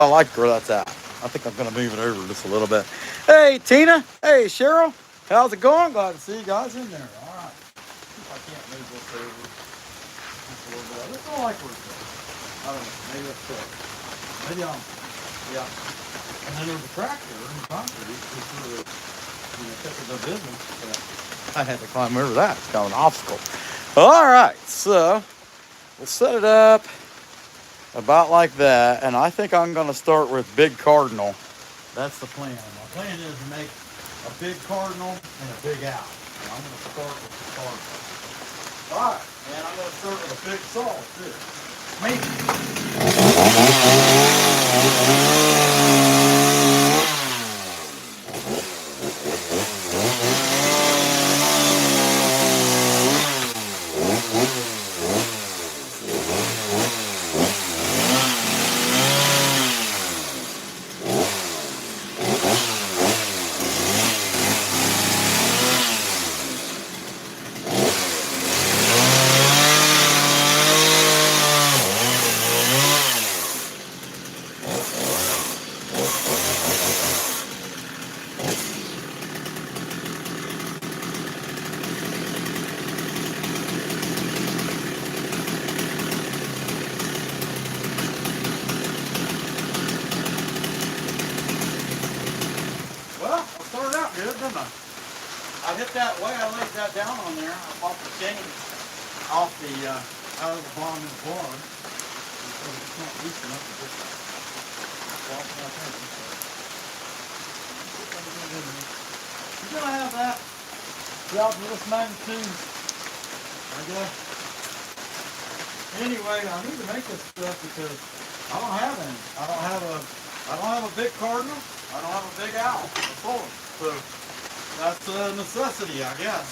I like where that's at. I think I'm gonna move it over just a little bit. Hey Tina, hey Cheryl, how's it going? Glad to see you guys in there. All right. See if I can't move this over just a little bit. This don't like where it's going. I don't know. Maybe that's good. Maybe I'm. Yeah. And then there's a tractor in concrete, which really, took the business. I had to climb over that. It's kind of an obstacle. All right, so we'll set it up about like that, and I think I'm going to start with big Cardinal. That's the plan. My plan is to make a big Cardinal and a big owl. And I'm going to start with the Cardinal. All right, and I'm going to start with a big saw too. Well, I started out good, didn't I? I hit that way, I laid that down on there. I popped the chain off the, out of the bottom of the bar. Because it's not loose enough to just walk back in. You're going to have that throughout this magnitude, I guess. Anyway, I need to make this stuff because I don't have any. I don't have a big Cardinal. I don't have a big owl. So that's a necessity, I guess.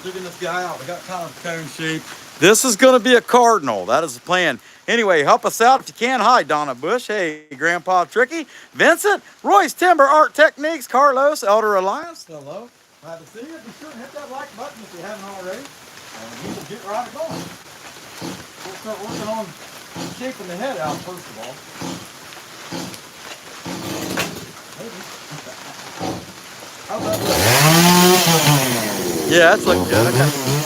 Digging this guy out. We got kind of cone shape. This is going to be a Cardinal. That is the plan. Anyway, help us out if you can. Hi, Donna Bush. Hey, Grandpa Tricky. Vincent. Royce Timber Art Techniques. Carlos. Elder Alliance. Hello. Glad to see you. Be sure to hit that like button if you haven't already. And we will get right going. We'll start working on shaping the head out first of all. How's that look? Yeah, that's looking good. Okay.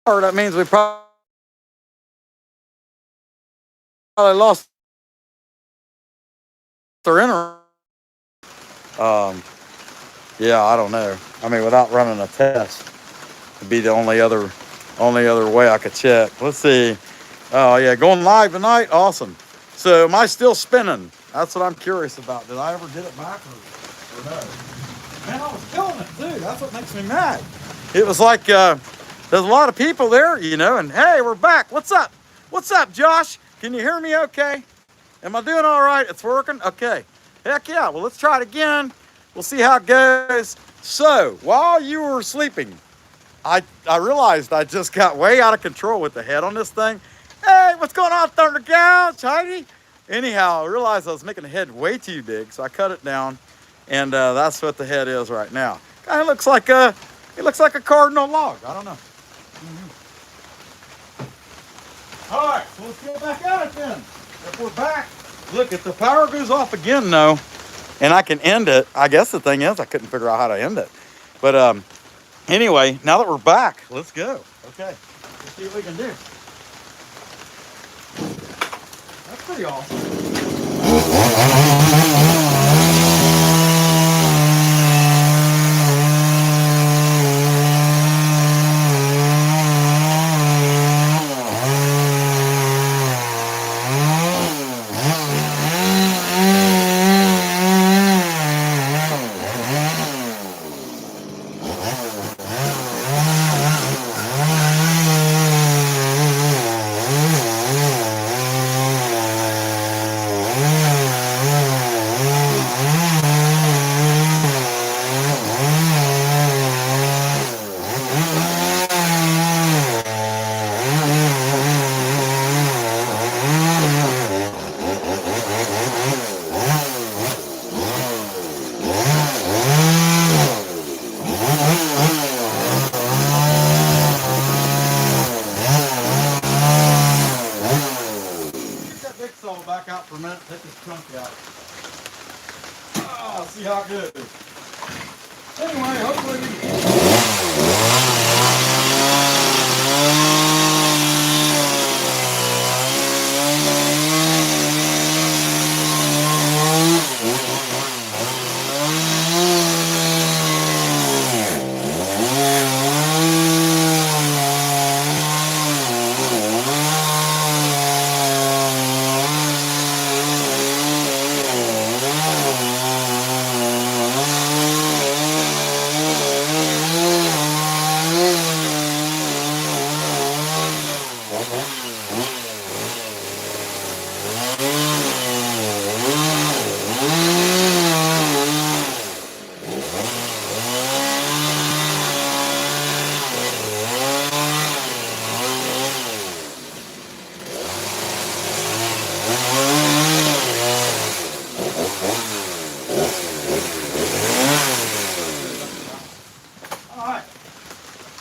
that means we probably lost our internet. Yeah, I don't know. I mean, without running a test, it'd be the only other way I could check. Let's see. Oh yeah, going live tonight. Awesome. So am I still spinning? That's what I'm curious about. Did I ever get it back or no? Man, I was killing it too. That's what makes me mad. It was like there's a lot of people there, you know, and hey, we're back. What's up? What's up, Josh? Can you hear me okay? Am I doing all right? It's working? Okay. Heck yeah. Well, let's try it again. We'll see how it goes. So, while you were sleeping, I realized I just got way out of control with the head on this thing. Hey, what's going on, Thunder Gouge, Heidi? Anyhow, I realized I was making the head way too big, so I cut it down, and that's what the head is right now. Kind of looks like a Cardinal log. I don't know. All right, so let's get back at it then. If we're back, look, if the power goes off again, though, and I can end it, I guess the thing is I couldn't figure out how to end it. But anyway, now that we're back, let's go. Okay, let's see what we can do. That's pretty awesome. Back out for a minute, take this chunk out. See how it goes. Anyway, hopefully.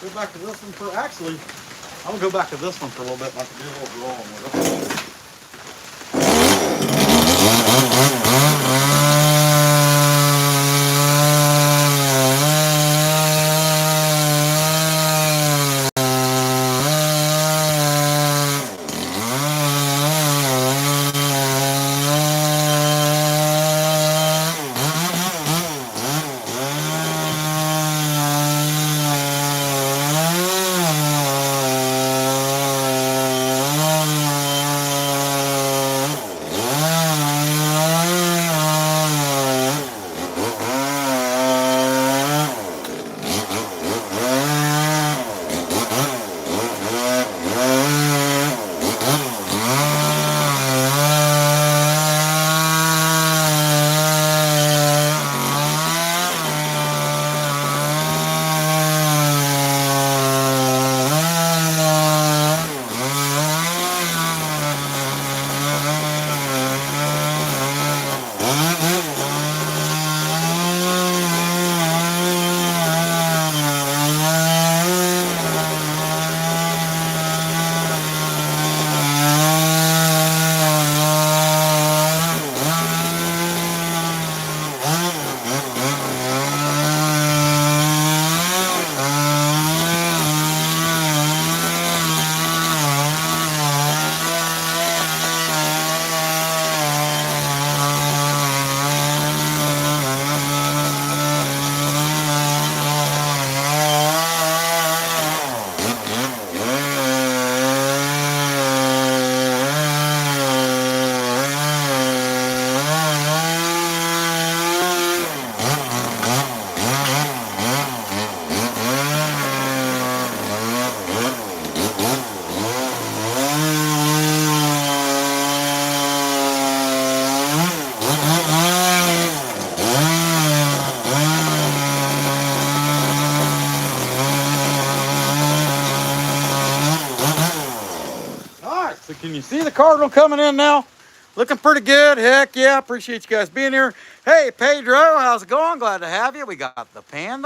Go back to this one for, actually, I'm gonna go back to this one for a little bit and I can do a little drawing with it. Cardinal coming in now. Looking pretty good. Heck yeah. Appreciate you guys being here. Hey, Pedro, how's it going? Glad to have you. We got the pan.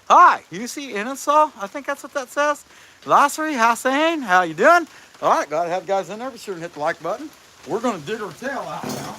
Hi, UC Inasal. I think that's what that says. Lassery, Hassan, how you doing? All right, glad to have you guys in there. Be sure to hit the like button. We're going to dig our tail out now.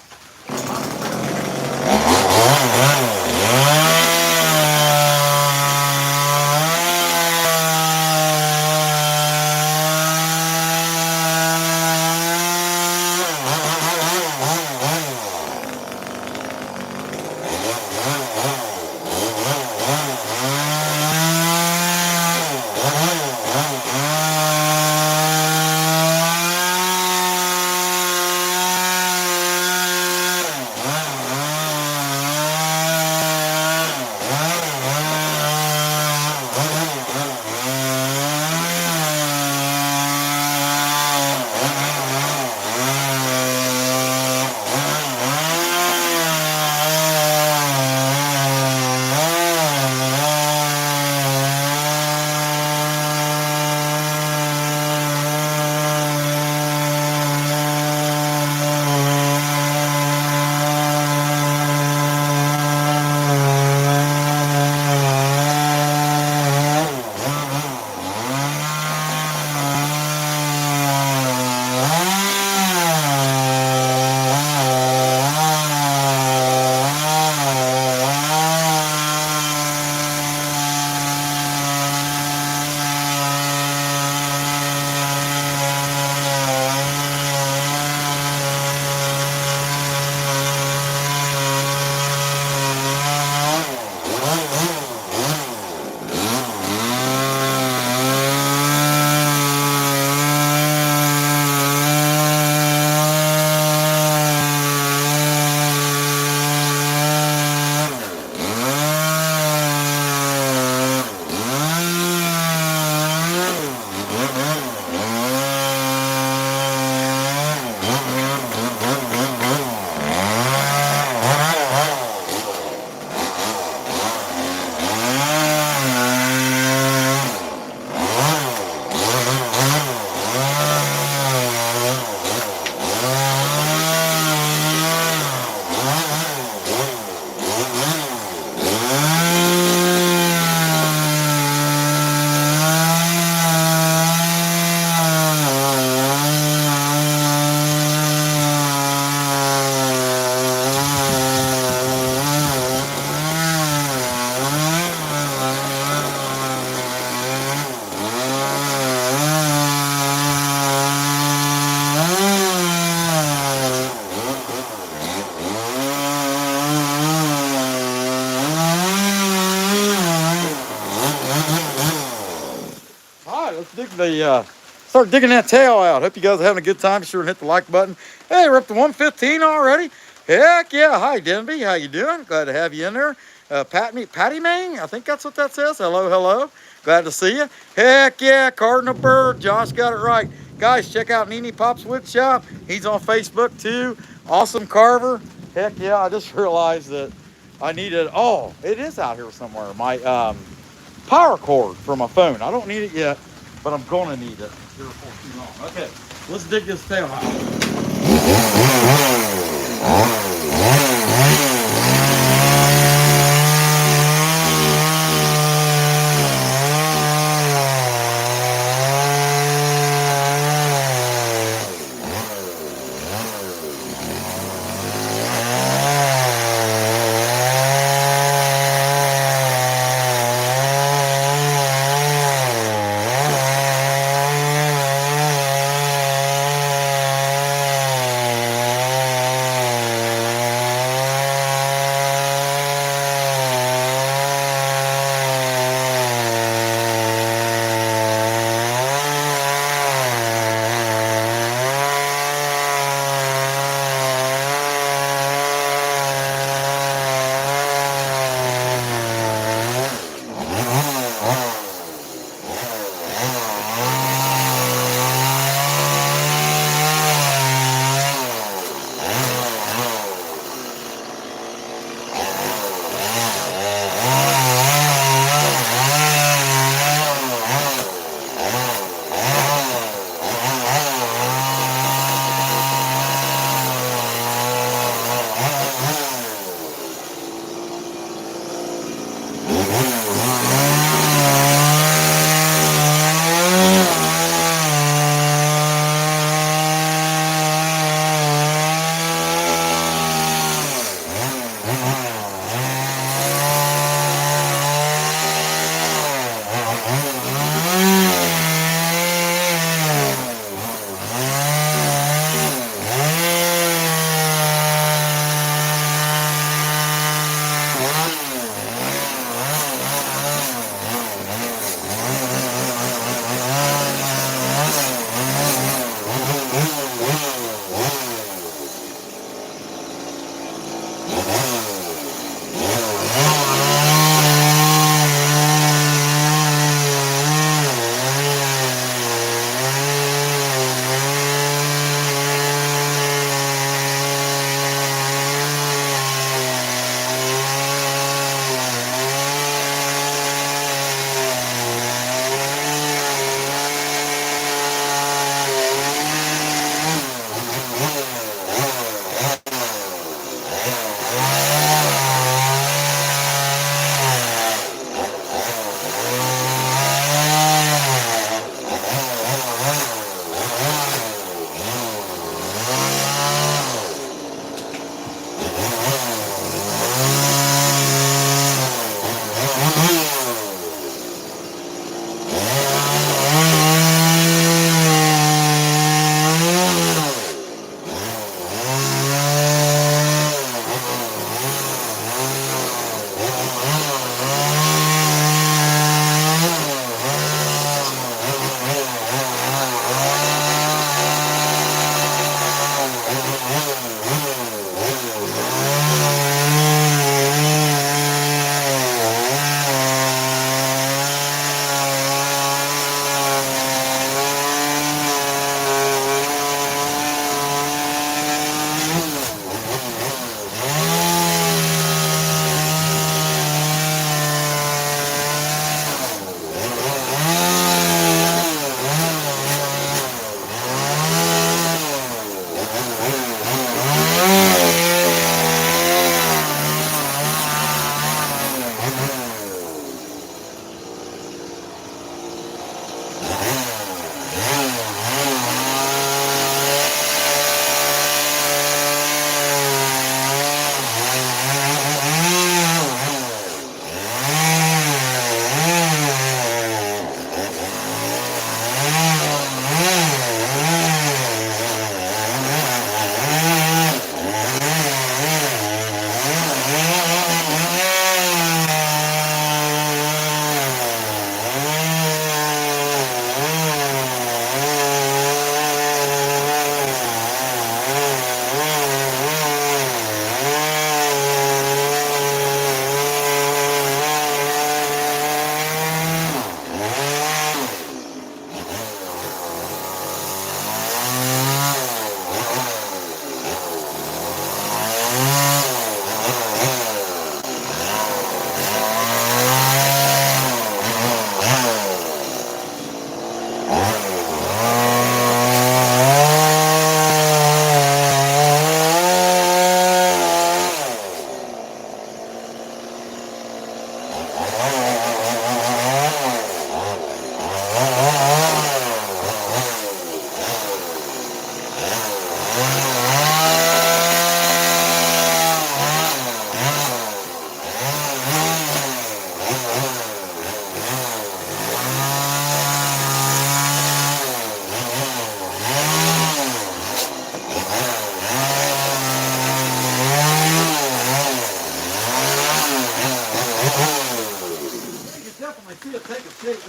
Start digging that tail out. Hope you guys are having a good time. Be sure and hit the like button. Hey, we're up to 115 already. Heck yeah. Hi, Denby. How you doing? Glad to have you in there. Patty Mang, I think that's what that says. Hello. Glad to see you. Heck yeah, Cardinal Bird. Josh got it right. Guys, check out Nene Pop's Wood Shop. He's on Facebook too. Awesome carver. Heck yeah, I just realized that I needed, oh, it is out here somewhere. My power cord for my phone. I don't need it yet, but I'm gonna need it here before too long. Okay, let's dig this tail out.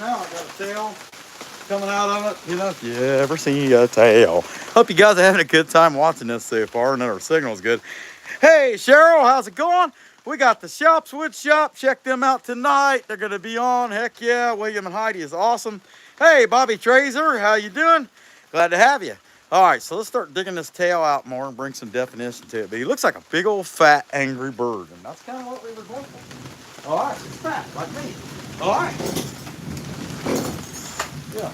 now. I got a tail coming out of it. You know, if you ever see a tail. Hope you guys are having a good time watching this so far and that our signal's good. Hey, Cheryl, how's it going? We got the Shops Wood Shop. Check them out tonight. They're going to be on. Heck yeah. William and Heidi is awesome. Hey, Bobby Trazer, how you doing? Glad to have you. All right, so let's start digging this tail out more and bring some definition to it. But he looks like a big old fat angry bird, and that's kind of what we were going for. All right, it's fat, like me. All right. Yeah.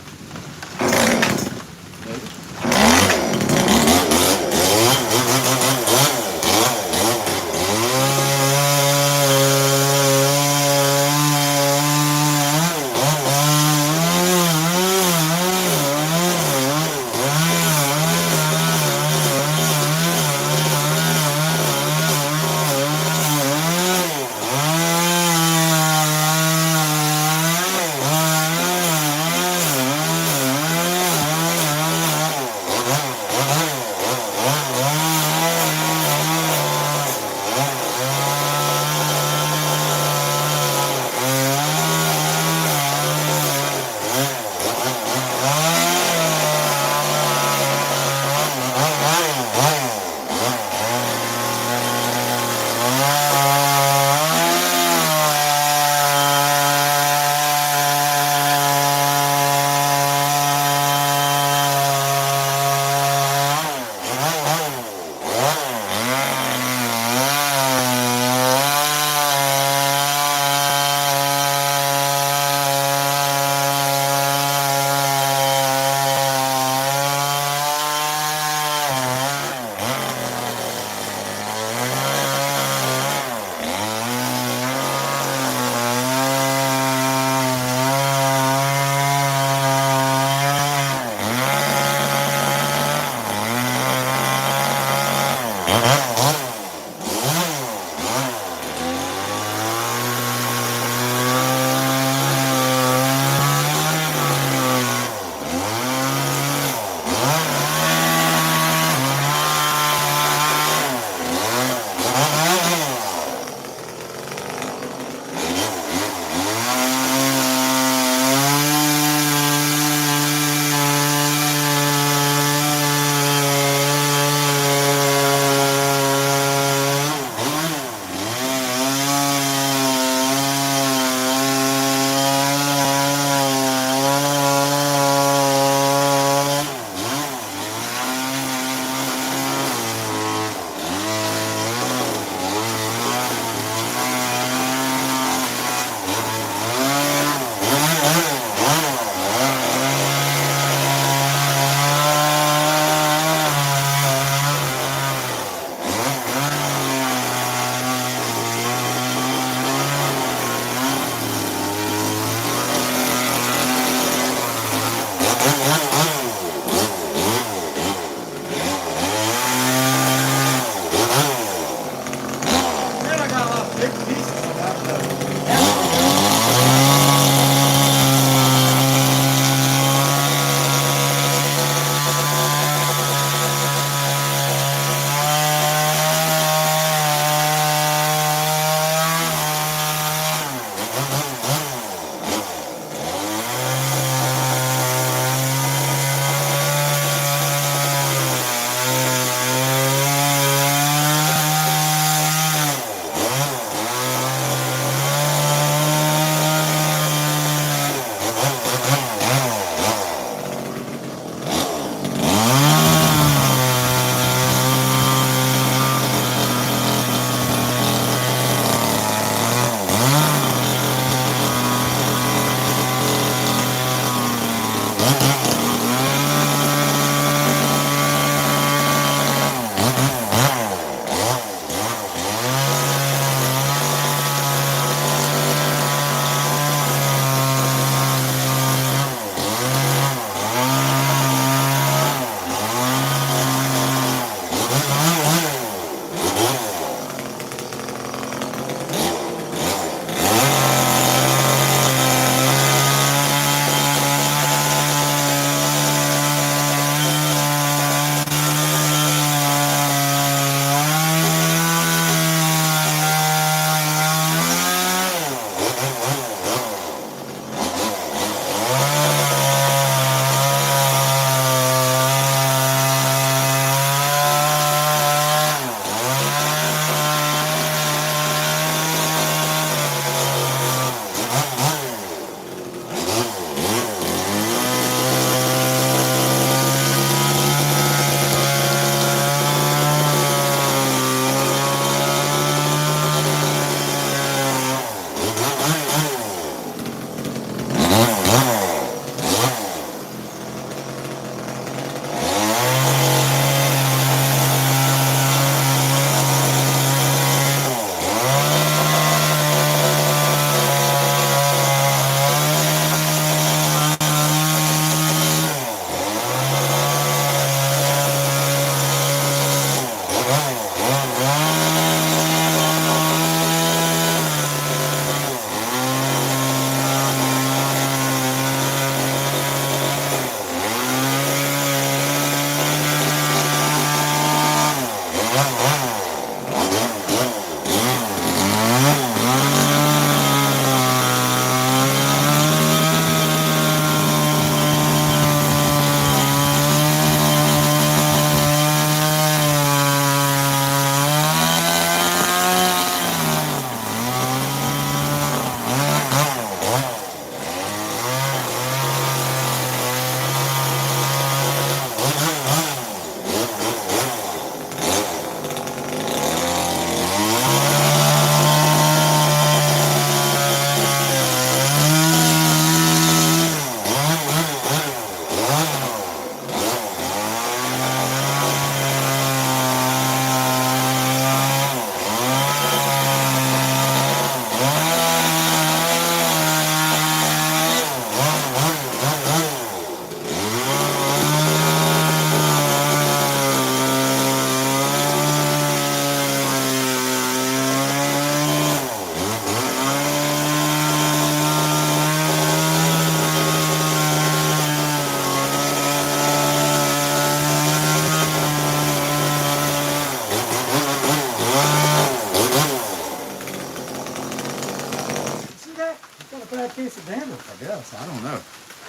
gas. I don't know.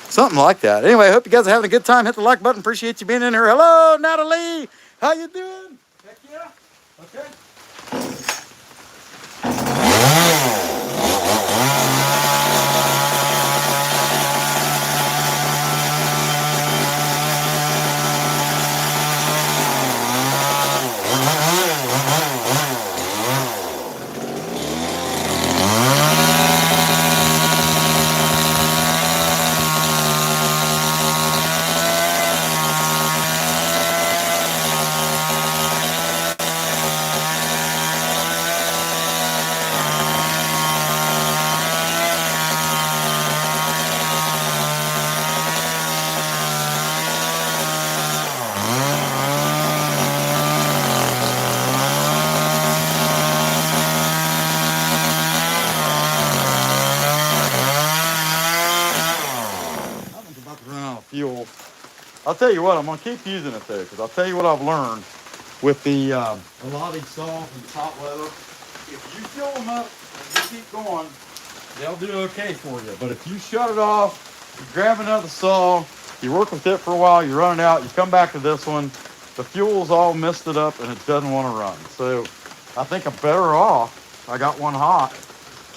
Something like that. Anyway, I hope you guys are having a good time. Hit the like button. Appreciate you being in here. Hello, Natalie. How you doing? Heck yeah. Okay. Fuel. I'll tell you what, I'm gonna keep using it though, because I'll tell you what I've learned with a lot of these saws in hot weather. If you fill them up and you keep going, they'll do okay for you. But if you shut it off, you grab another saw, you work with it for a while, you run it out, you come back to this one, the fuel's all misted up and it doesn't want to run. So I think I'm better off. I got one hot,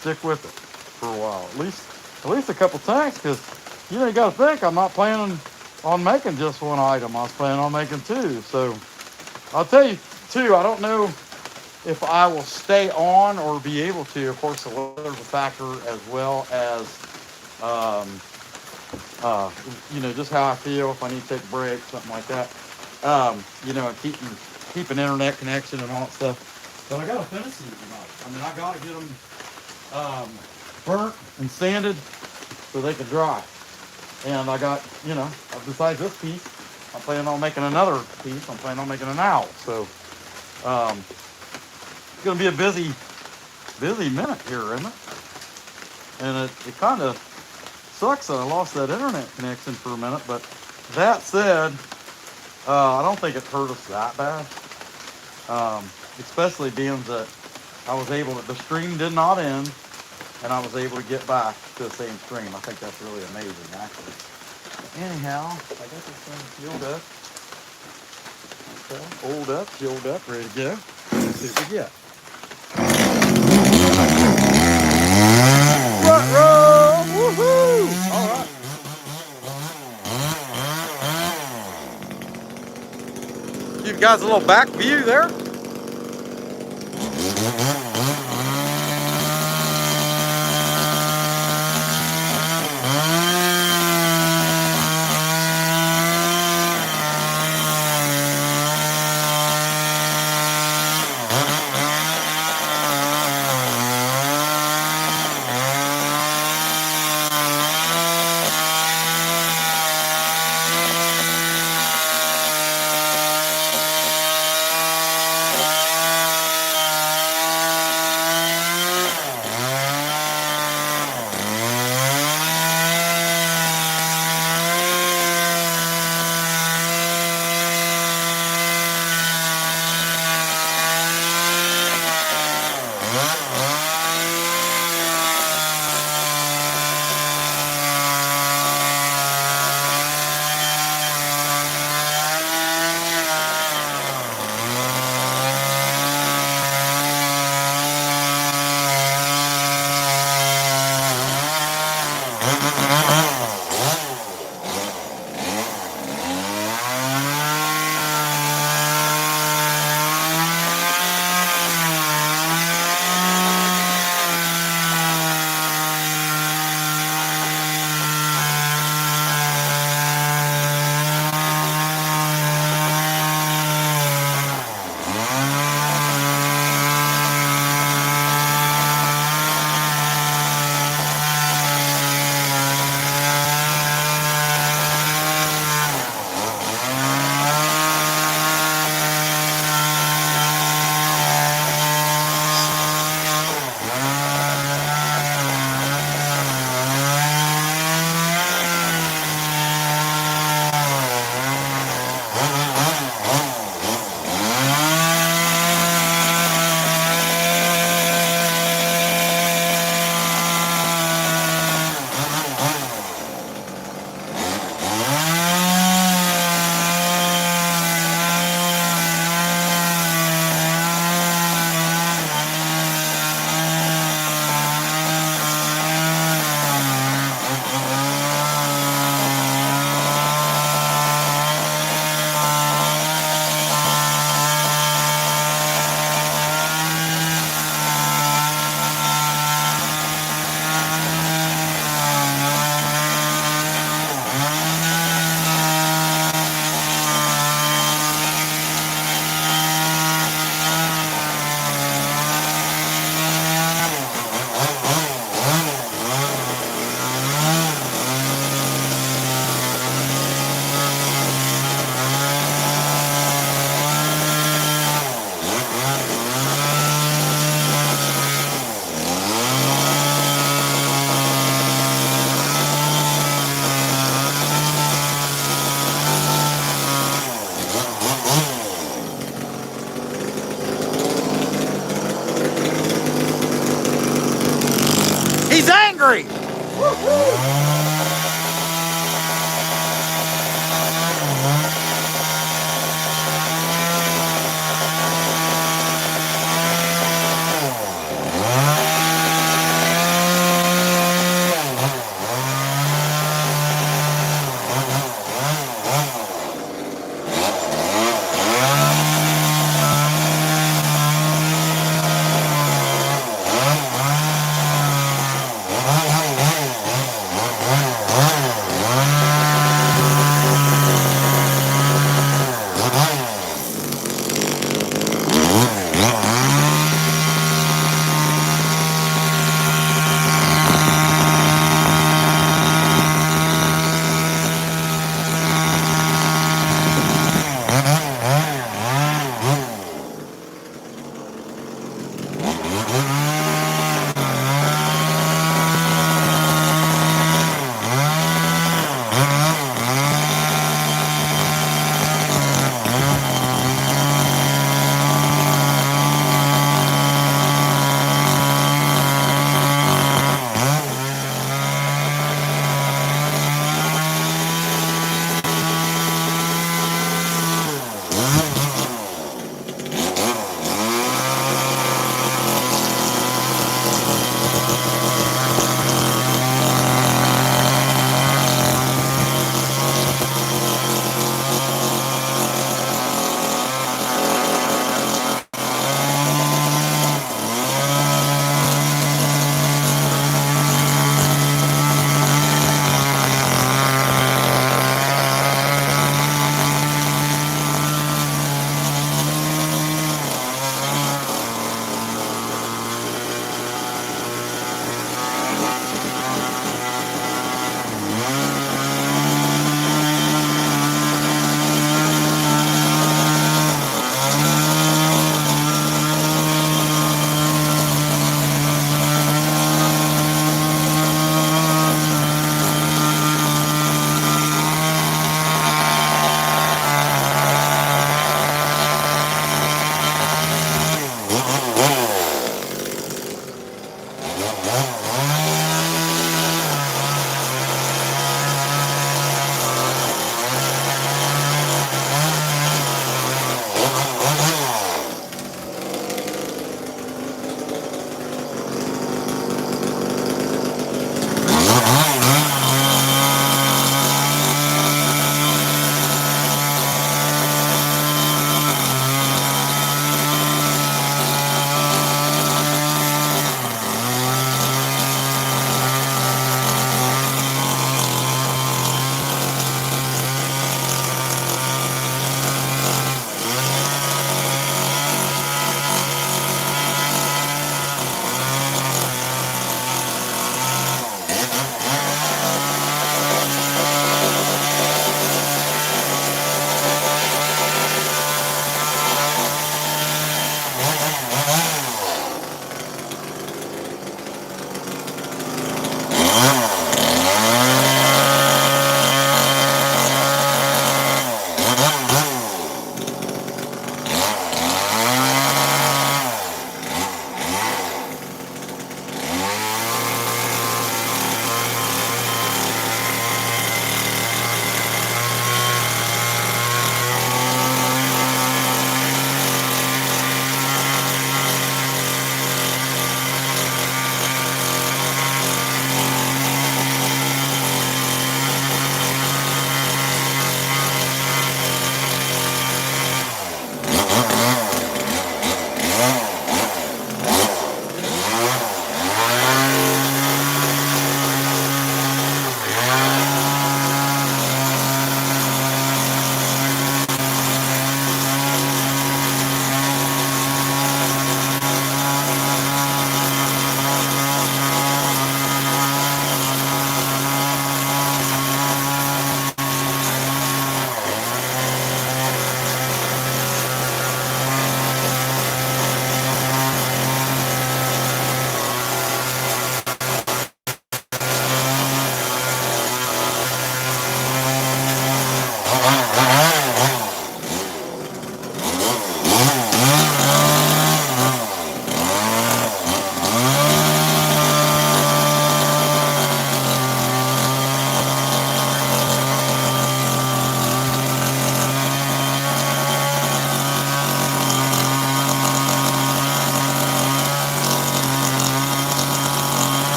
stick with it for a while, at least a couple tanks, because you got to think I'm not planning on making just one item. I was planning on making two. So I'll tell you too, I don't know if I will stay on or be able to. Of course, the weather's a factor, as well as just how I feel, if I need to take a break, something like that. Keep an internet connection and all that stuff. But I got to finish these tonight. I mean, I got to get them burnt and sanded so they can dry. And I got, besides this piece, I'm planning on making another piece. I'm planning on making an owl. So it's going to be a busy minute here, isn't it? And it kind of sucks that I lost that internet connection for a minute. But that said, I don't think it hurt us that bad. Especially being that the stream did not end, and I was able to get back to the same stream. I think that's really amazing, actually. Anyhow, I got this thing fueled up. Okay, oiled up, fueled up, ready to go. Let's see what we get. Front row! Woohoo! All right. Give you guys a little back view there. hungry. Woo-hoo.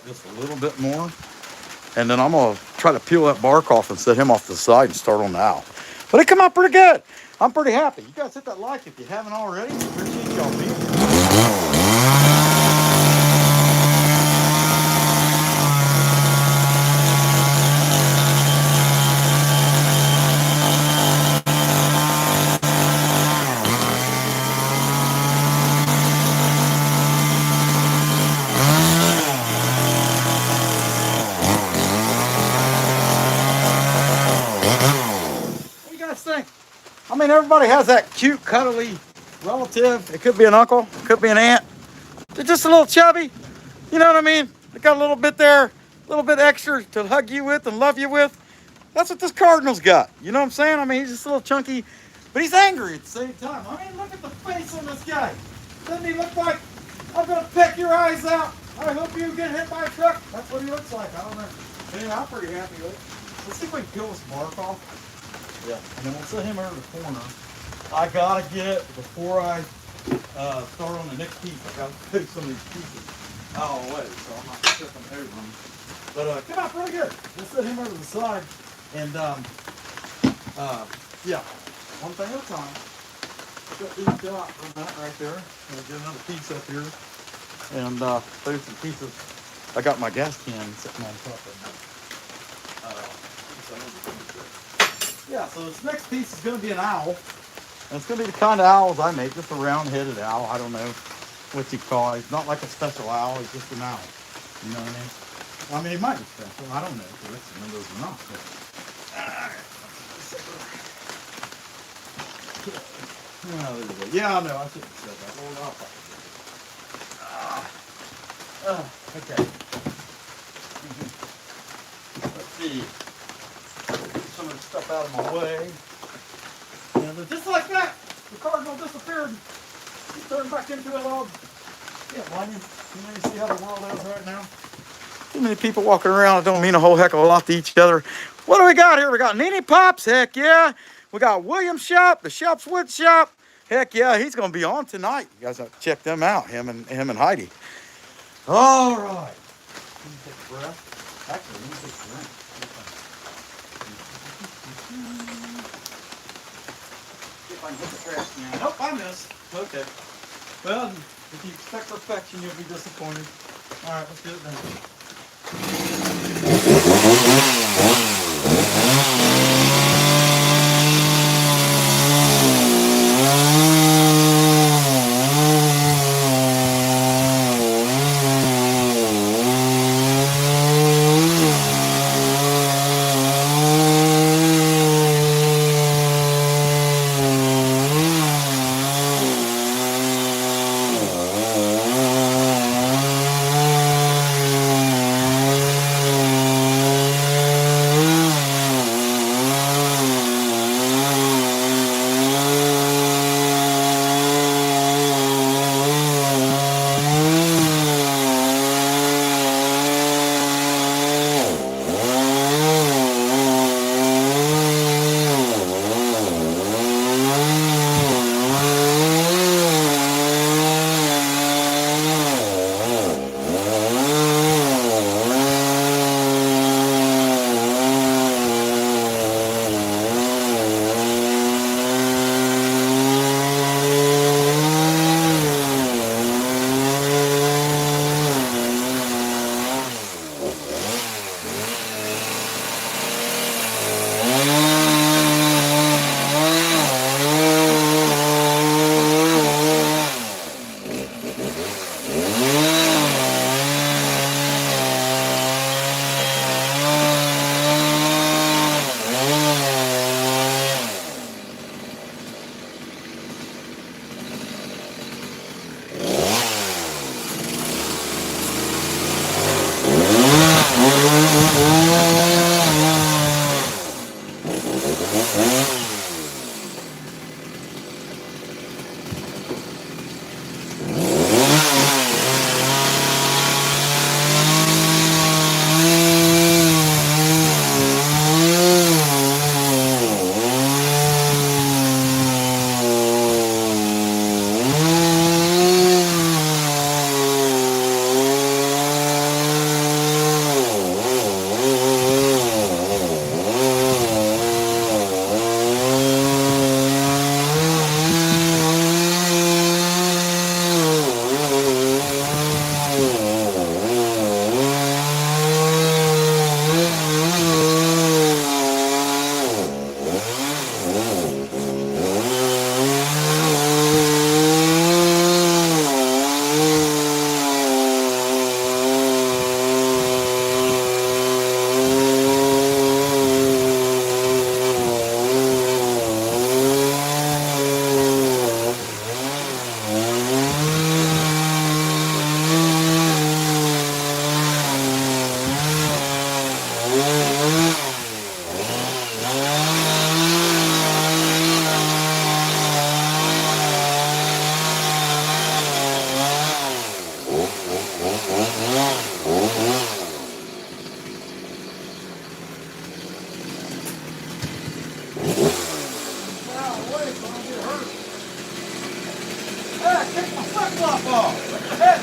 just a little bit more. And then I'm going to try to peel that bark off and set him off to the side and start on the owl. But it come out pretty good. I'm pretty happy. You guys hit that like if you haven't already. Appreciate y'all being here. What do you guys think? I mean, everybody has that cute, cuddly relative. It could be an uncle, it could be an aunt. They're just a little chubby. You know what I mean? They got a little bit there, a little bit extra to hug you with and love you with. That's what this Cardinal's got. You know what I'm saying? I mean, he's just a little chunky, but he's angry at the same time. I mean, look at the face on this guy. Doesn't he look like I'm gonna peck your eyes out? I hope you get hit by a truck. That's what he looks like. I don't know. Anyway, I'm pretty happy with it. Let's see if we can peel this bark off. Yeah, and then we'll set him over the corner. I gotta get, before I start on the next piece, I gotta take some of these pieces out of the way, so I'm not tripping over them. But come out pretty good. We'll set him over to the side, and yeah, one thing at a time. Got these out on that right there. I'm gonna get another piece up here, and throw some pieces. I got my gas can sitting on top of that. Yeah, so this next piece is going to be an owl. And it's going to be the kind of owls I make, just a round-headed owl. I don't know what you call it. It's not like a special owl. It's just an owl. You know what I mean? I mean, it might be special. I don't know if it's one of those or not. But, oh, there we go. Yeah, I know. I shouldn't have said that. Lord, I'll okay. Let's see. Some of the stuff out of my way. And just like that, the Cardinal disappeared. He turned back into a log. Yeah, why you see how the world is right now? Too many people walking around that don't mean a whole heck of a lot to each other. What do we got here? We got Nene Pops, heck yeah. We got William's shop, the shop's wood shop. Heck yeah, he's gonna be on tonight. You guys have to check them out, him and Heidi. All right. Let me take a breath. Actually, let me take a drink. See if I can hit the trash can. Nope, I missed. Okay. Well, if you expect perfection, you'll be disappointed. All right, let's do it then. flip-flop ball. What the heck?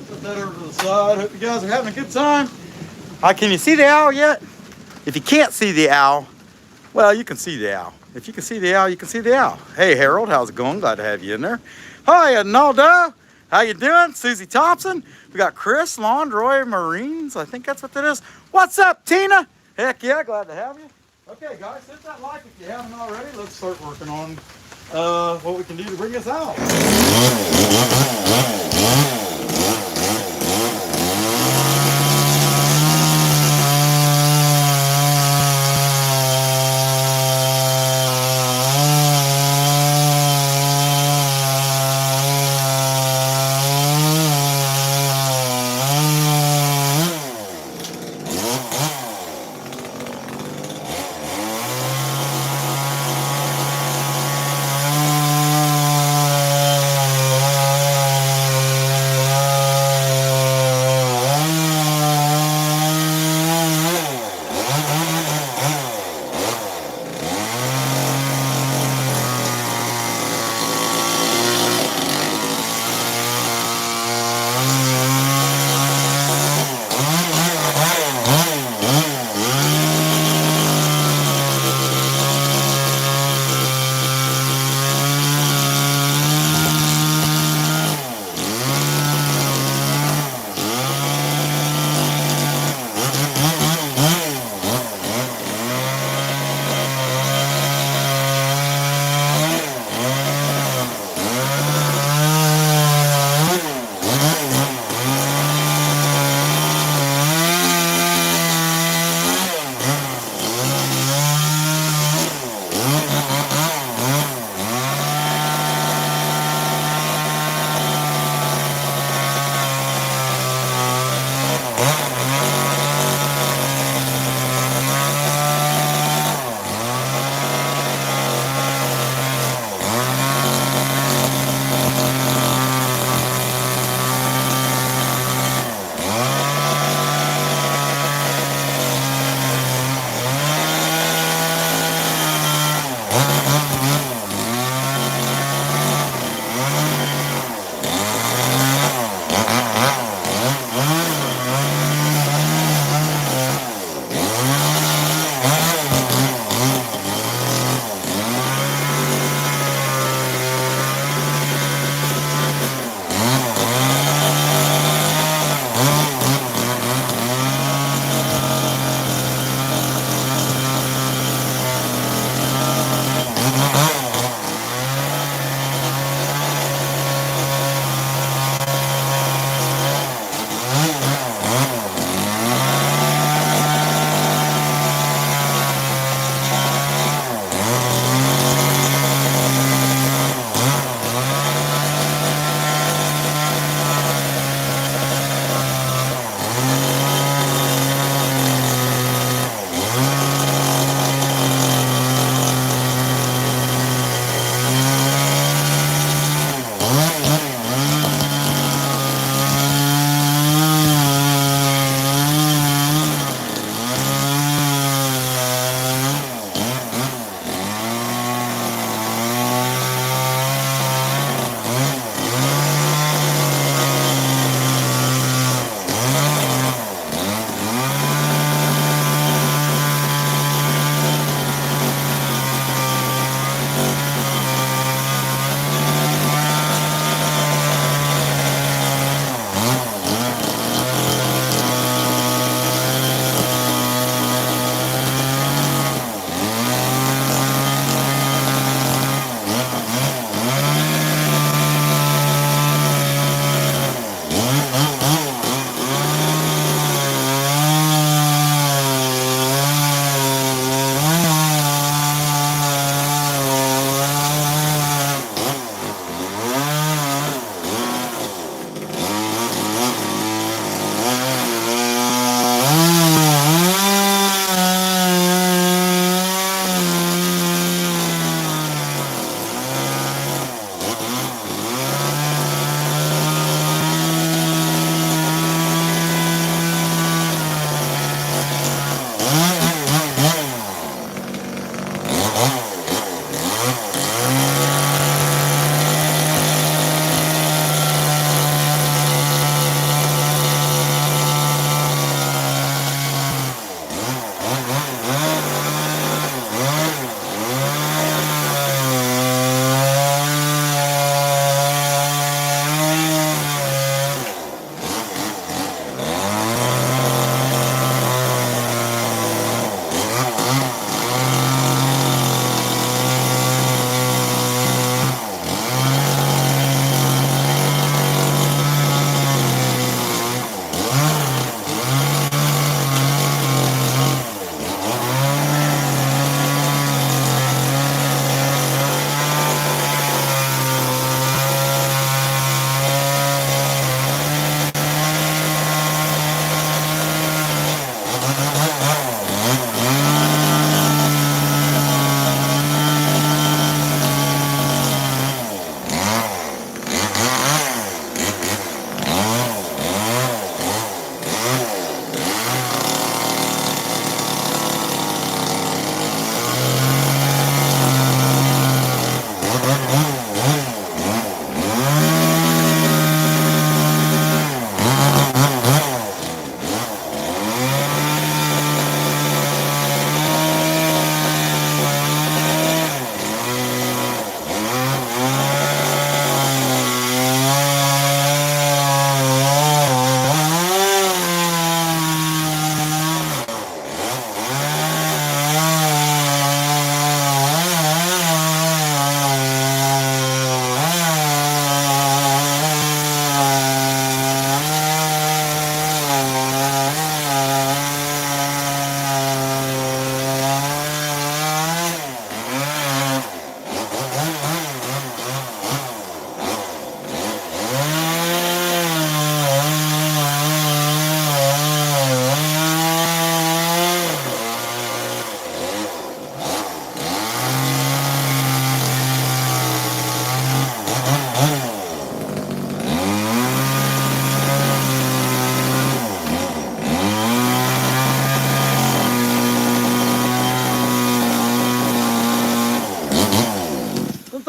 Put that over to the side. Hope you guys are having a good time. Can you see the owl yet? If you can't see the owl, well, you can see the owl. If you can see the owl, you can see the owl. Hey, Harold, how's it going? Glad to have you in there. Hi, Naldo. How you doing? Susie Thompson. We got Chris, Londroy Marines. I think that's what that is. What's up, Tina? Heck yeah, glad to have you. Okay, guys, hit that like if you haven't already. Let's start working on what we can do to bring us out.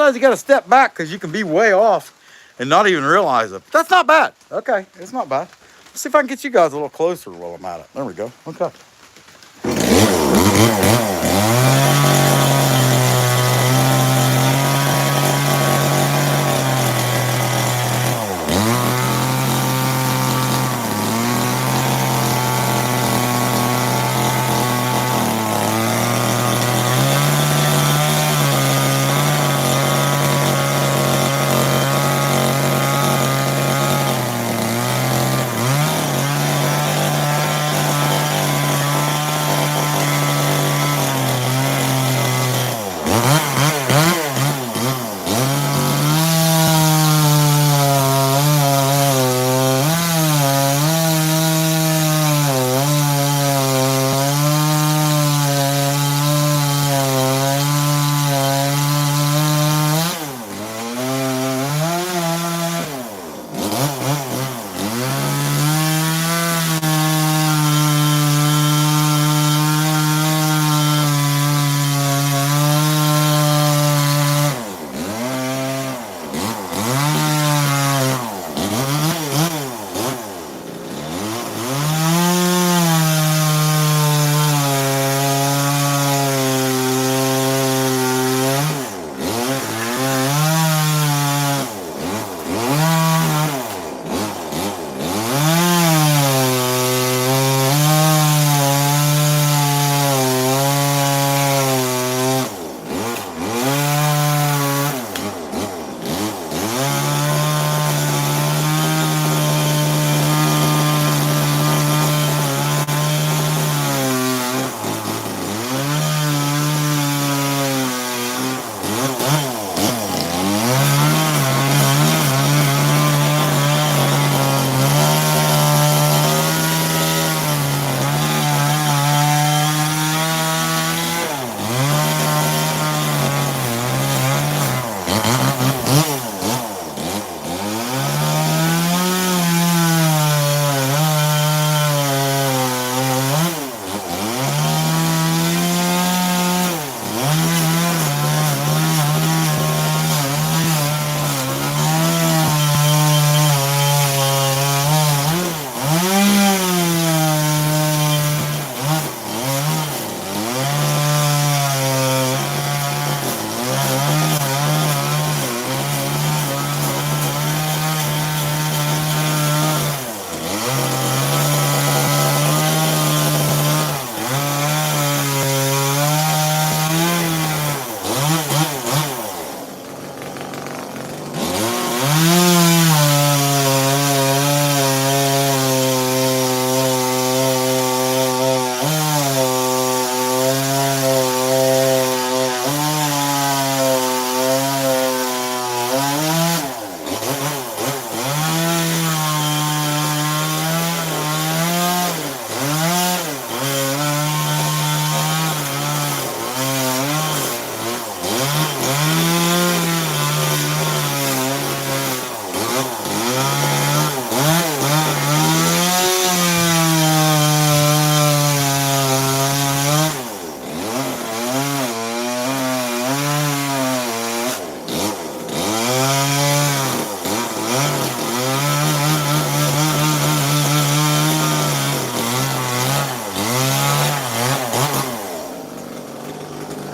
sometimes you got to step back because you can be way off and not even realize it. But that's not bad. Okay, it's not bad. Let's see if I can get you guys a little closer while I'm at it. There we go. Okay.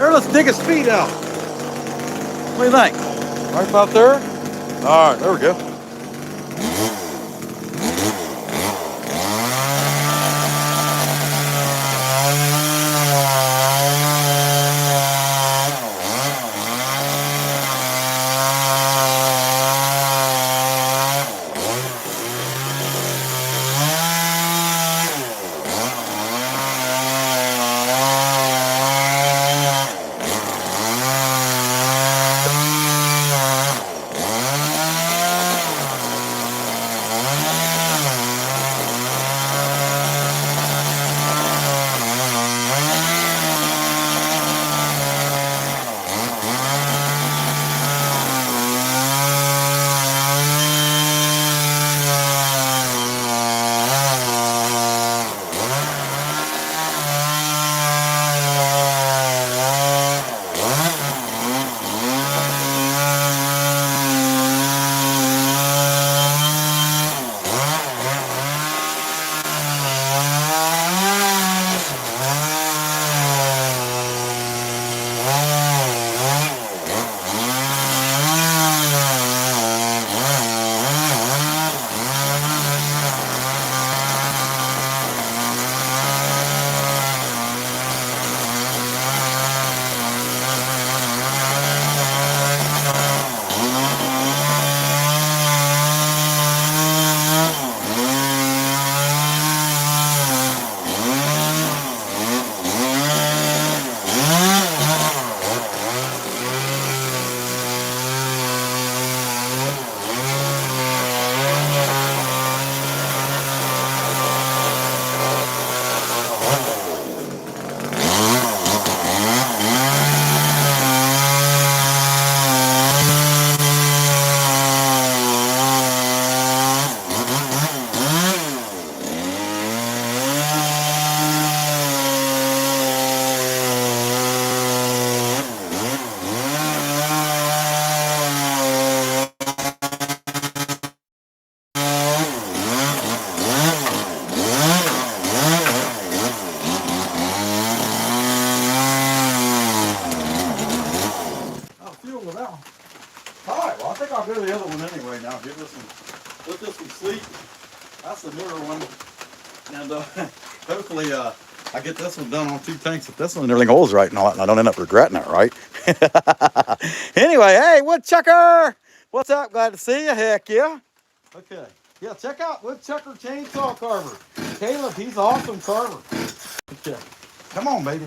Here, let's dig his feet out. What do you think? Right about there? All right, there we go. sweet. That's the newer one. And hopefully I get this one done on 2 tanks. If this one and everything holds right and all that, and I don't end up regretting it, right? Anyway, hey, woodchucker! What's up? Glad to see you. Heck yeah. Okay. Yeah, check out Woodchucker Chainsaw Carver. Caleb, he's an awesome carver. Okay. Come on, baby.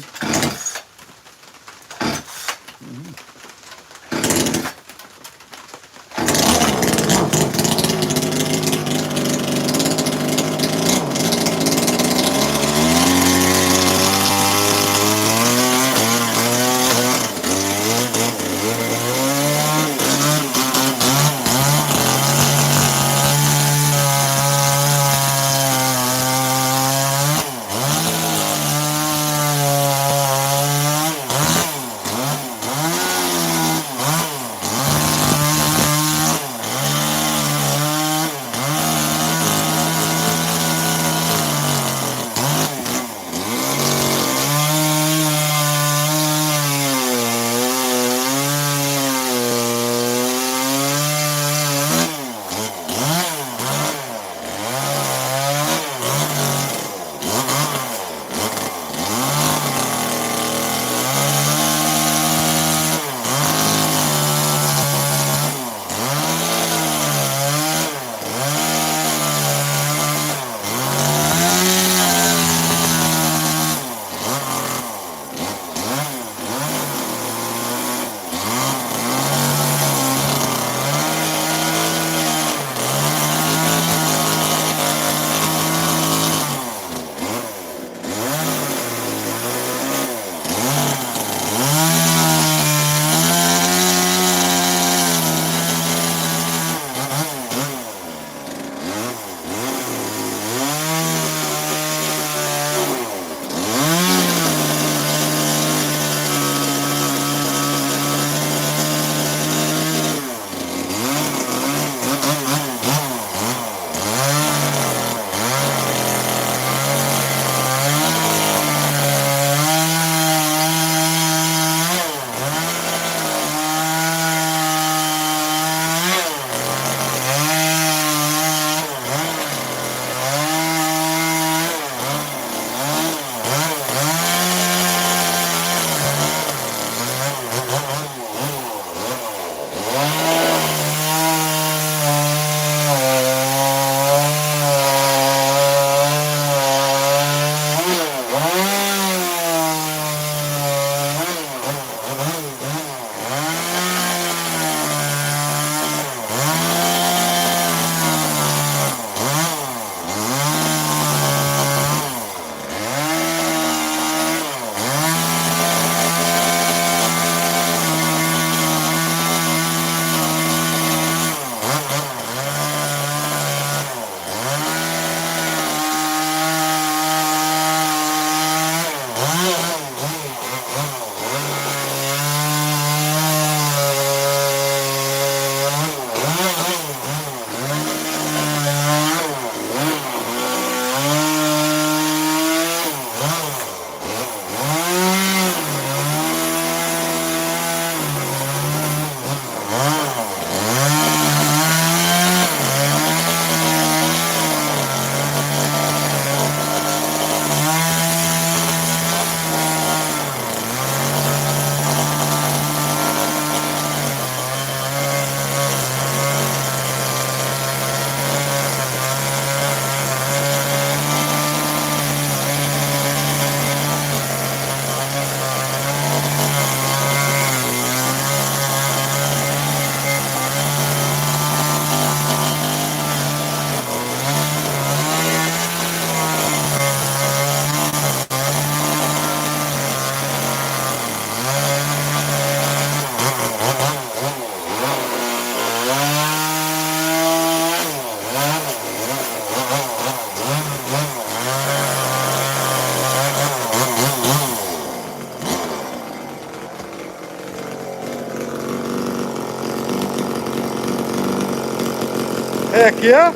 Heck yeah.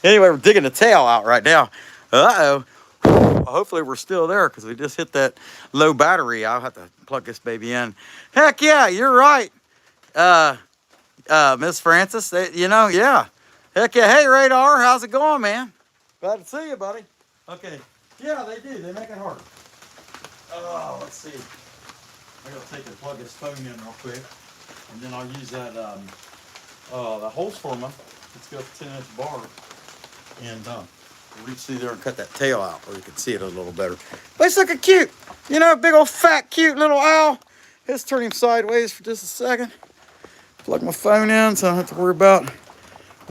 Anyway, we're digging the tail out right now. Uh-oh. Hopefully we're still there because we just hit that low battery. I'll have to plug this baby in. Heck yeah, you're right. Miss Francis, you know, yeah. Heck yeah. Hey, Radar, how's it going, man? Glad to see you, buddy. Okay. Yeah, they do. They make it hard. Oh, let's see. I gotta take and plug this phone in real quick, and then I'll use that the hose former. It's got a 10-inch bar, and reach through there and cut that tail out where you can see it a little better. But it's looking cute. You know, big old fat cute little owl. Let's turn him sideways for just a second. Plug my phone in so I don't have to worry about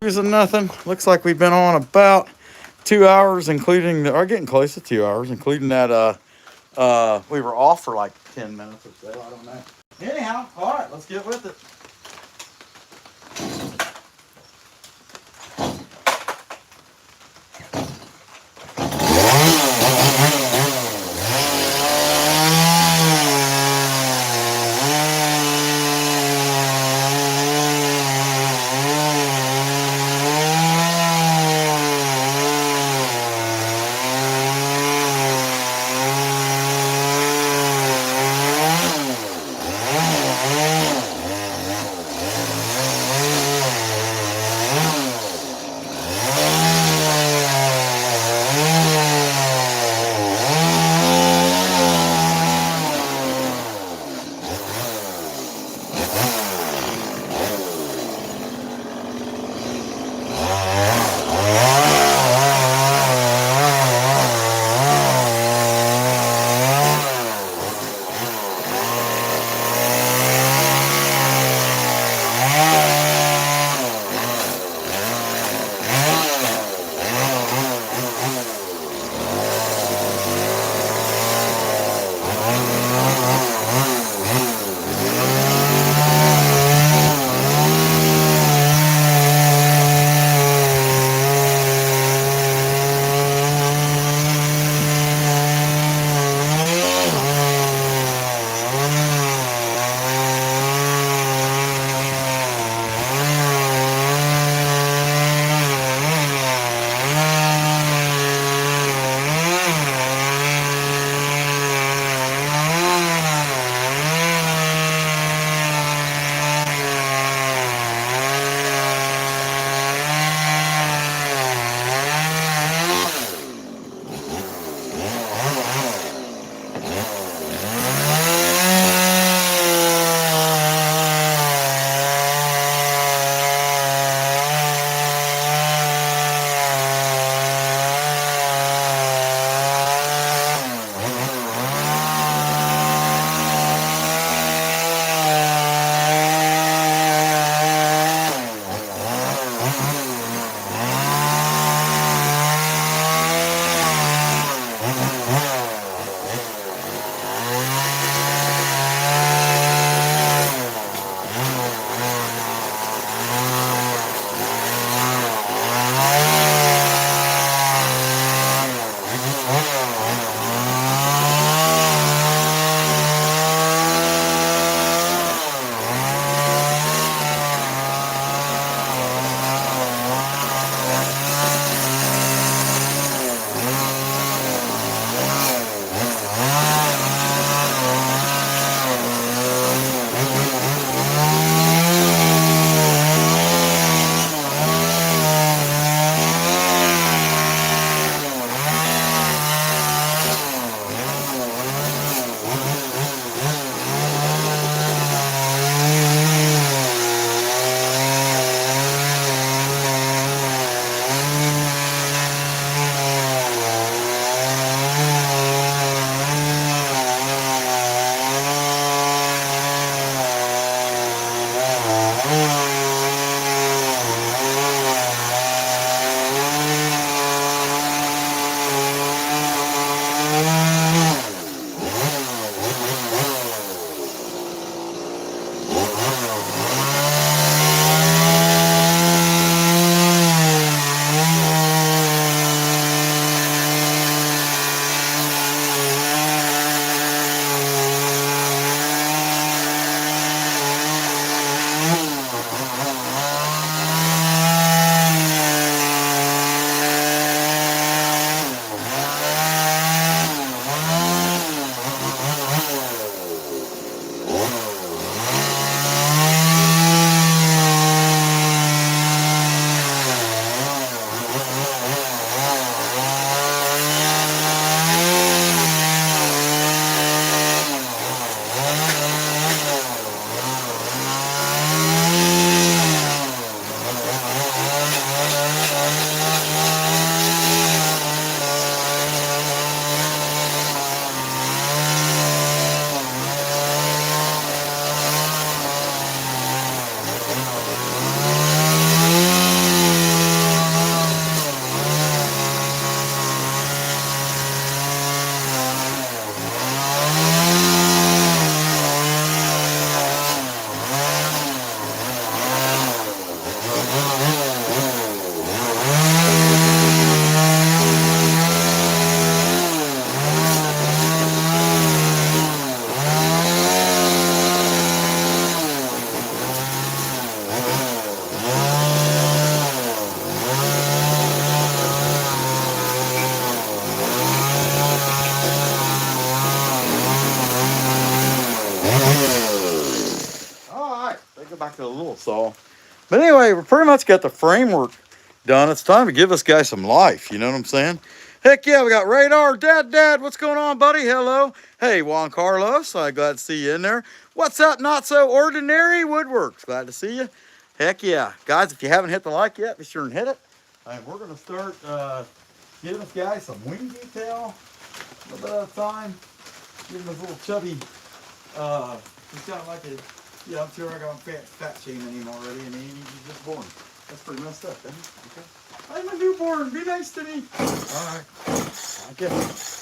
using nothing. Looks like we've been on about 2 hours, including the, or getting close to 2 hours, including that we were off for like 10 minutes or so. I don't know. Anyhow, all right, let's get with it. table saw. But anyway, we pretty much got the framework done. It's time to give this guy some life. You know what I'm saying? Heck yeah, we got Radar. Dad, what's going on, buddy? Hello. Hey, Juan Carlos. I'm glad to see you in there. What's up, Not So Ordinary Woodworks? Glad to see you. Heck yeah. Guys, if you haven't hit the like yet, be sure and hit it. And we're going to start giving this guy some wing detail. A little bit at a time. Give him this little chubby, he's got like a, yeah, I'm sure I got fat shaming him already, and he's just born. That's pretty messed up, isn't it? Okay. I'm a newborn. Be nice to me. All right. I get it.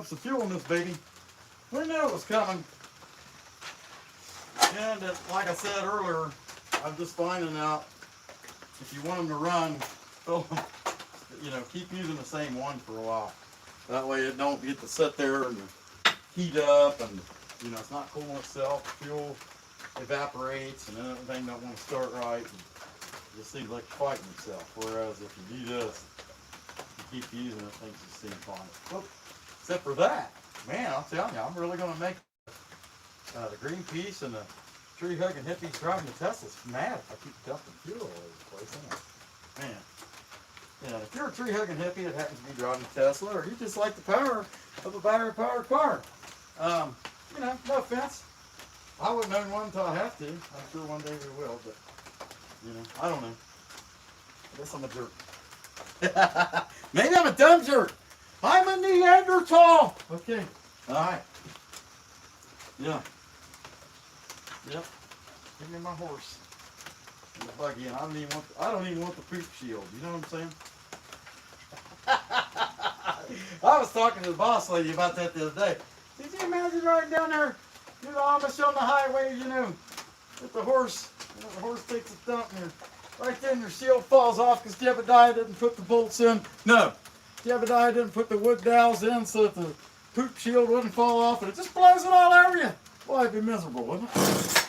some fuel in this baby. We knew it was coming. And like I said earlier, I'm just finding out if you want them to run, fill them, you know, keep using the same one for a while. That way it don't get to sit there and heat up and, you know, it's not cooling itself. The fuel evaporates and then everything don't want to start right. And it just seems like fighting itself. Whereas if you do this, you keep using it, things just seem fine. Well, except for that, man, I'm telling you, I'm really going to make the Greenpeace and the tree-hugging hippies driving the Teslas mad if I keep dumping fuel all over the place. Man, yeah, if you're a tree-hugging hippie that happens to be driving a Tesla, or you just like the power of a battery-powered car, you know, no offense. I wouldn't own one until I have to. I'm sure one day we will, but, you know, I don't know. I guess I'm a jerk. Maybe I'm a dumb jerk. I'm a Neanderthal. Okay. All right. Yeah. Yep. Give me my horse and the buggy, and I don't even want the poop shield. You know what I'm saying? I was talking to the boss lady about that the other day. Did you imagine riding down there, you know, almost on the highway, you know, with the horse, you know, the horse takes a dump and right then your shield falls off because Jebediah didn't put the bolts in. No, Jebediah didn't put the wood dowels in so that the poop shield wouldn't fall off, and it just blows it all over you. Boy, it'd be miserable, wouldn't it?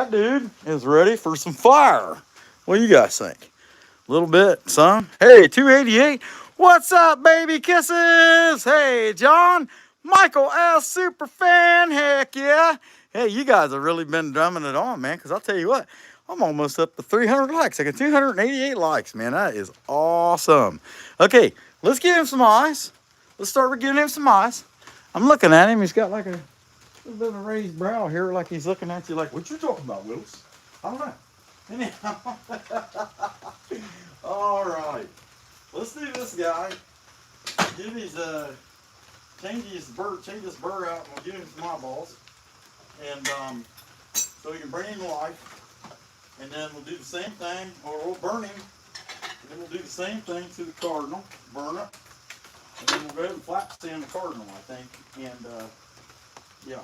that dude is ready for some fire. What do you guys think? A little bit, some. Hey, 288. What's up, baby kisses? Hey, John. Michael S. Super fan. Heck yeah. Hey, you guys have really been drumming it on, man, because I'll tell you what, I'm almost up to 300 likes. I got 288 likes, man. That is awesome. Okay, let's give him some eyes. Let's start with giving him some eyes. I'm looking at him. He's got like a little bit of a raised brow here, like he's looking at you like, what you talking about, Willis? I don't know. Anyhow. All right. Let's do this guy. Give his change this bird out, and we'll give him some eyeballs. And so we can bring him to life. And then we'll do the same thing, or we'll burn him. And then we'll do the same thing to the Cardinal. Burn it. And then we'll go ahead and flat stand the Cardinal, I think. And yeah,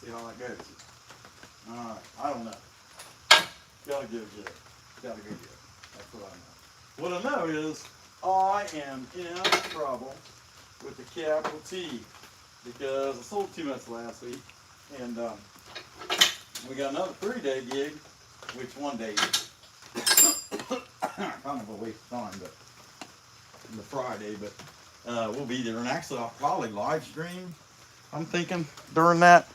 see how that goes. Alright, I don't know. Gotta go get it. Gotta go get it. That's what I know. What I know is I am in trouble with the capital T because I sold too much last week. And we got another 3-day gig, which one day is kind of a waste of time, but the Friday, but we'll be there. And actually, I'll probably live stream. I'm thinking during that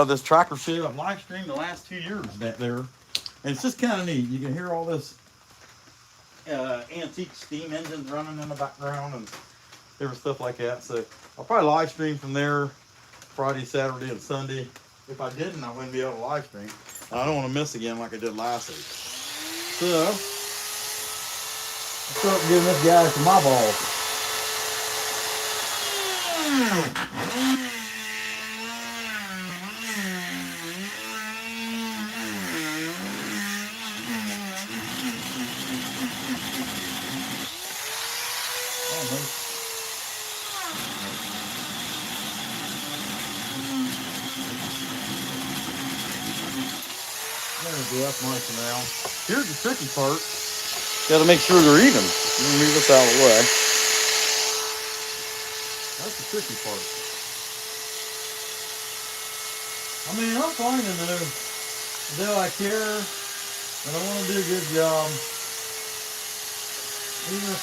this tracker show, I've live streamed the last 2 years back there, and it's just kind of neat. You can hear all this antique steam engines running in the background and different stuff like that. So I'll probably live stream from there Friday, Saturday, and Sunday. If I didn't, I wouldn't be able to live stream. I don't want to miss again like I did last week. So let's start giving this guy some eyeballs. That's nice now. Here's the tricky part. Got to make sure they're even. Let me move this out of the way. That's the tricky part. I mean, I'm finding though I care and I want to do a good job. Even if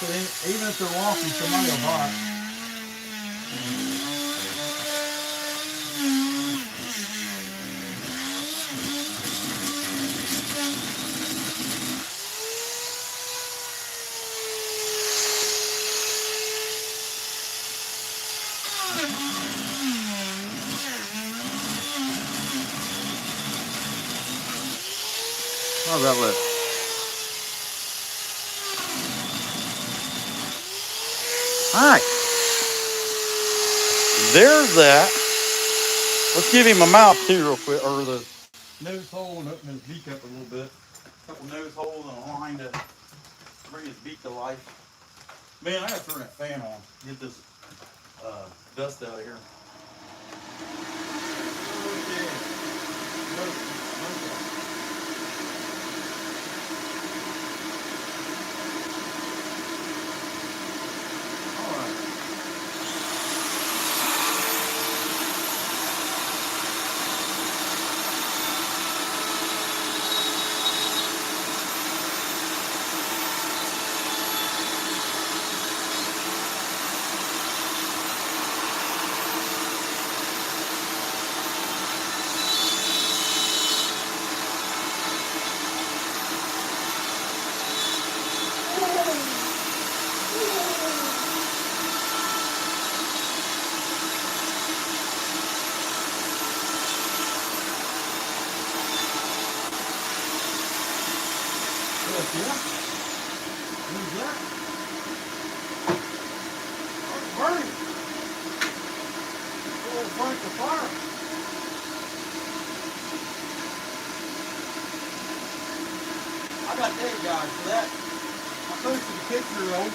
they're wonky, somebody will buy. How's that look? Alright. There's that. Let's give him a mouth too real quick, or the nose hole, and open his beak up a little bit. A couple nose holes and a line to bring his beak to life. Man, I gotta turn that fan on. Get this dust out of here.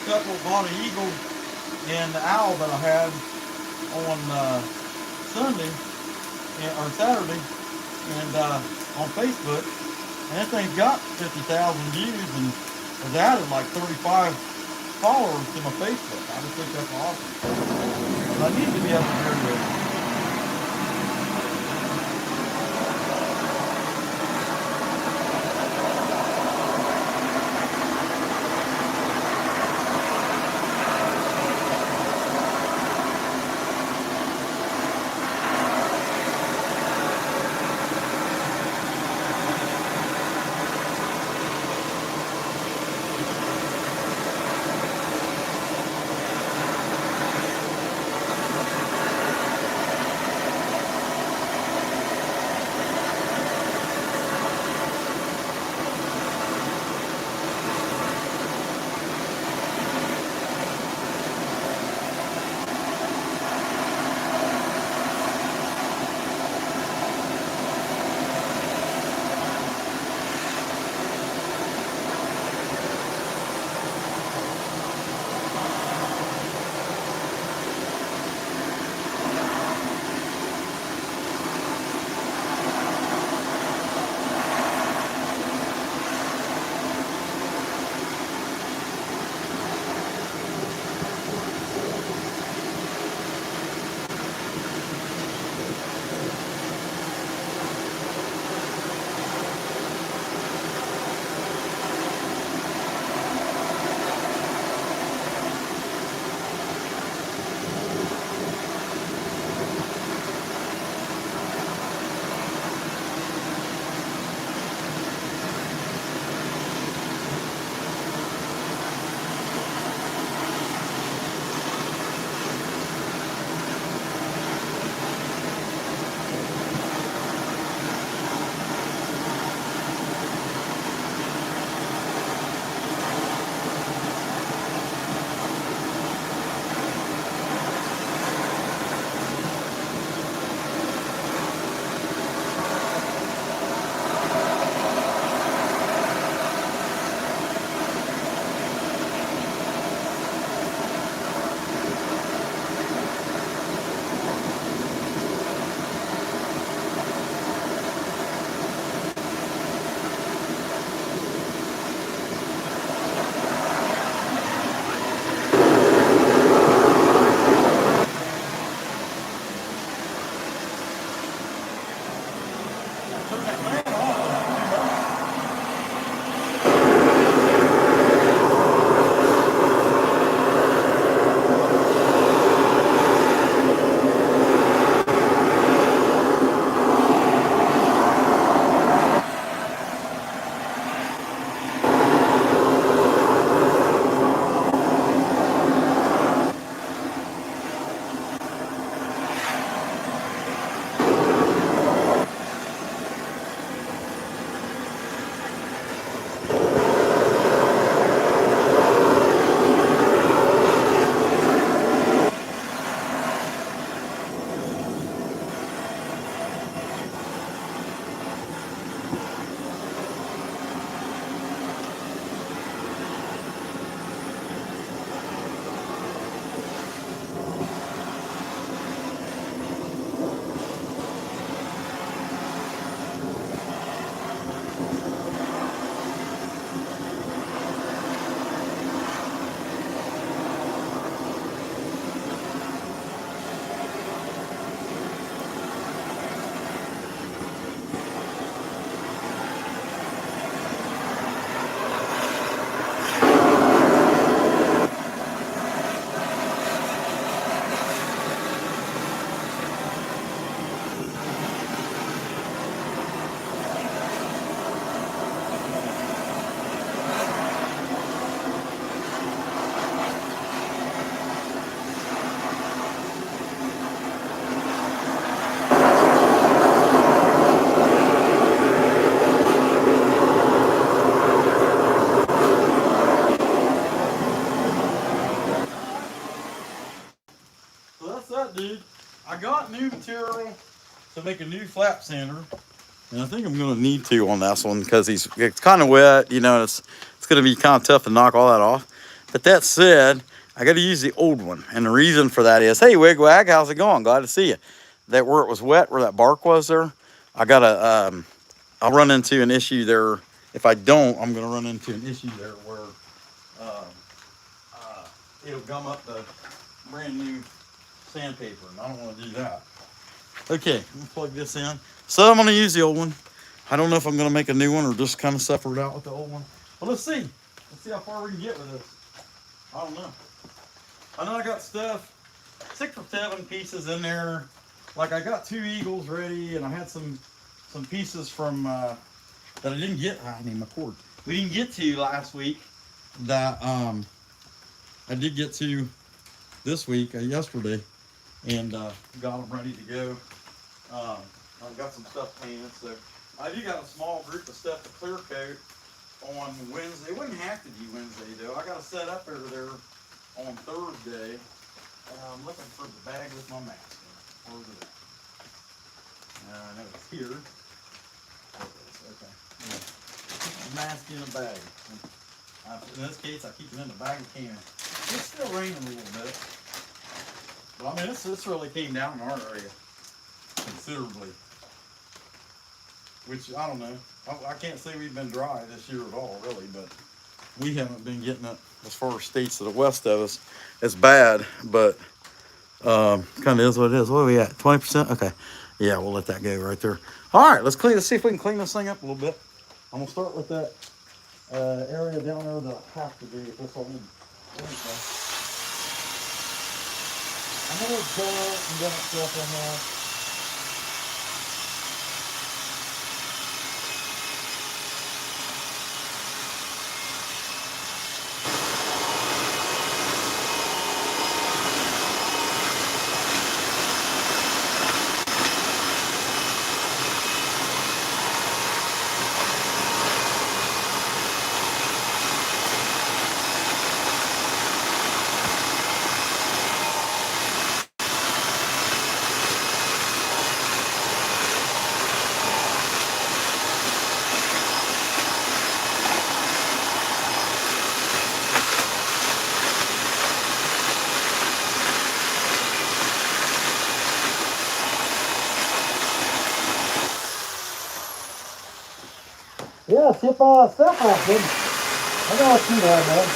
Couple bought an eagle and the owl that I had on Sunday or Saturday and on Facebook, and that thing's got 50,000 views and has added like 35 followers to my Facebook. I just think that's awesome. But I need to be able to hear this. what, dude? I got new material to make a new flap sander. And I think I'm going to need to on this one because it's kind of wet, you know, it's going to be kind of tough to knock all that off. But that said, I got to use the old one. And the reason for that is, hey, Wigwag, how's it going? Glad to see you. That where it was wet, where that bark was there, I got to, I'll run into an issue there. If I don't, I'm going to run into an issue there where it'll gum up the brand new sandpaper. And I don't want to do that. Okay, I'm going to plug this in. So I'm going to use the old one. I don't know if I'm going to make a new one or just kind of suffer it out with the old one. But let's see. Let's see how far we can get with this. I don't know. I know I got stuff, 6 or 7 pieces in there. Like I got 2 eagles ready, and I had some pieces from that I didn't get. I need my cord. We didn't get to last week. That I did get to this week, yesterday, and got them ready to go. I've got some stuff painted, so I do got a small group of stuff to clear coat on Wednesday. It wouldn't have to be Wednesday though. I got to set up over there on Thursday. I'm looking for the bag with my mask in. Where's it at? I know it's here. Okay. Yeah. Mask in a bag. In this case, I keep it in the bag of can. It's still raining a little bit, but I mean, this really came down in our area considerably. Which, I don't know. I can't say we've been dry this year at all, really, but we haven't been getting it as far as states to the west of us. It's bad, but kind of is what it is. What are we at? 20%? Okay. Yeah, we'll let that go right there. All right, let's see if we can clean this thing up a little bit. I'm going to start with that area down there that I have to do with this old. I'm going to go and get stuff in there. Yeah, ship all that stuff off, didn't I? I got you there, man.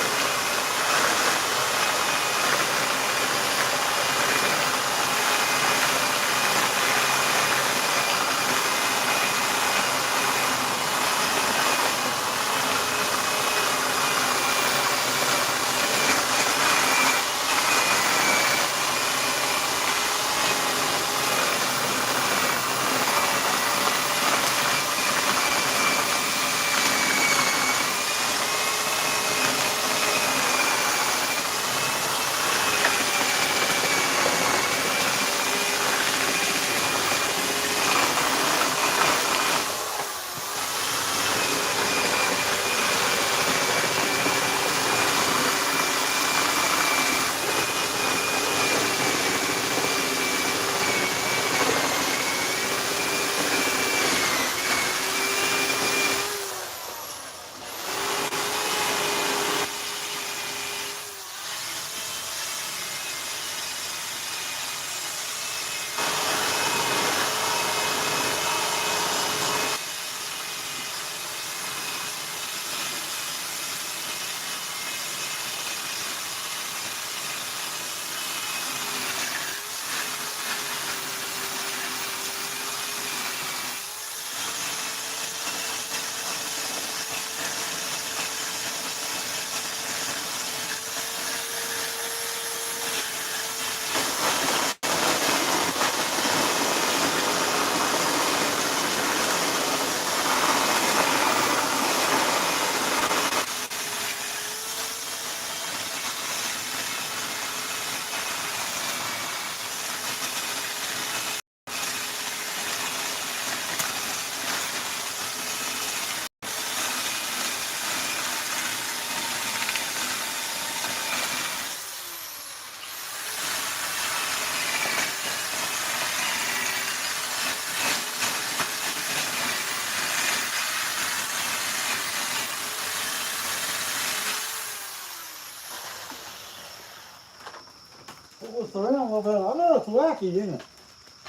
pull this around a little bit. I know it's wacky, isn't it?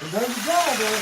It does the job, though.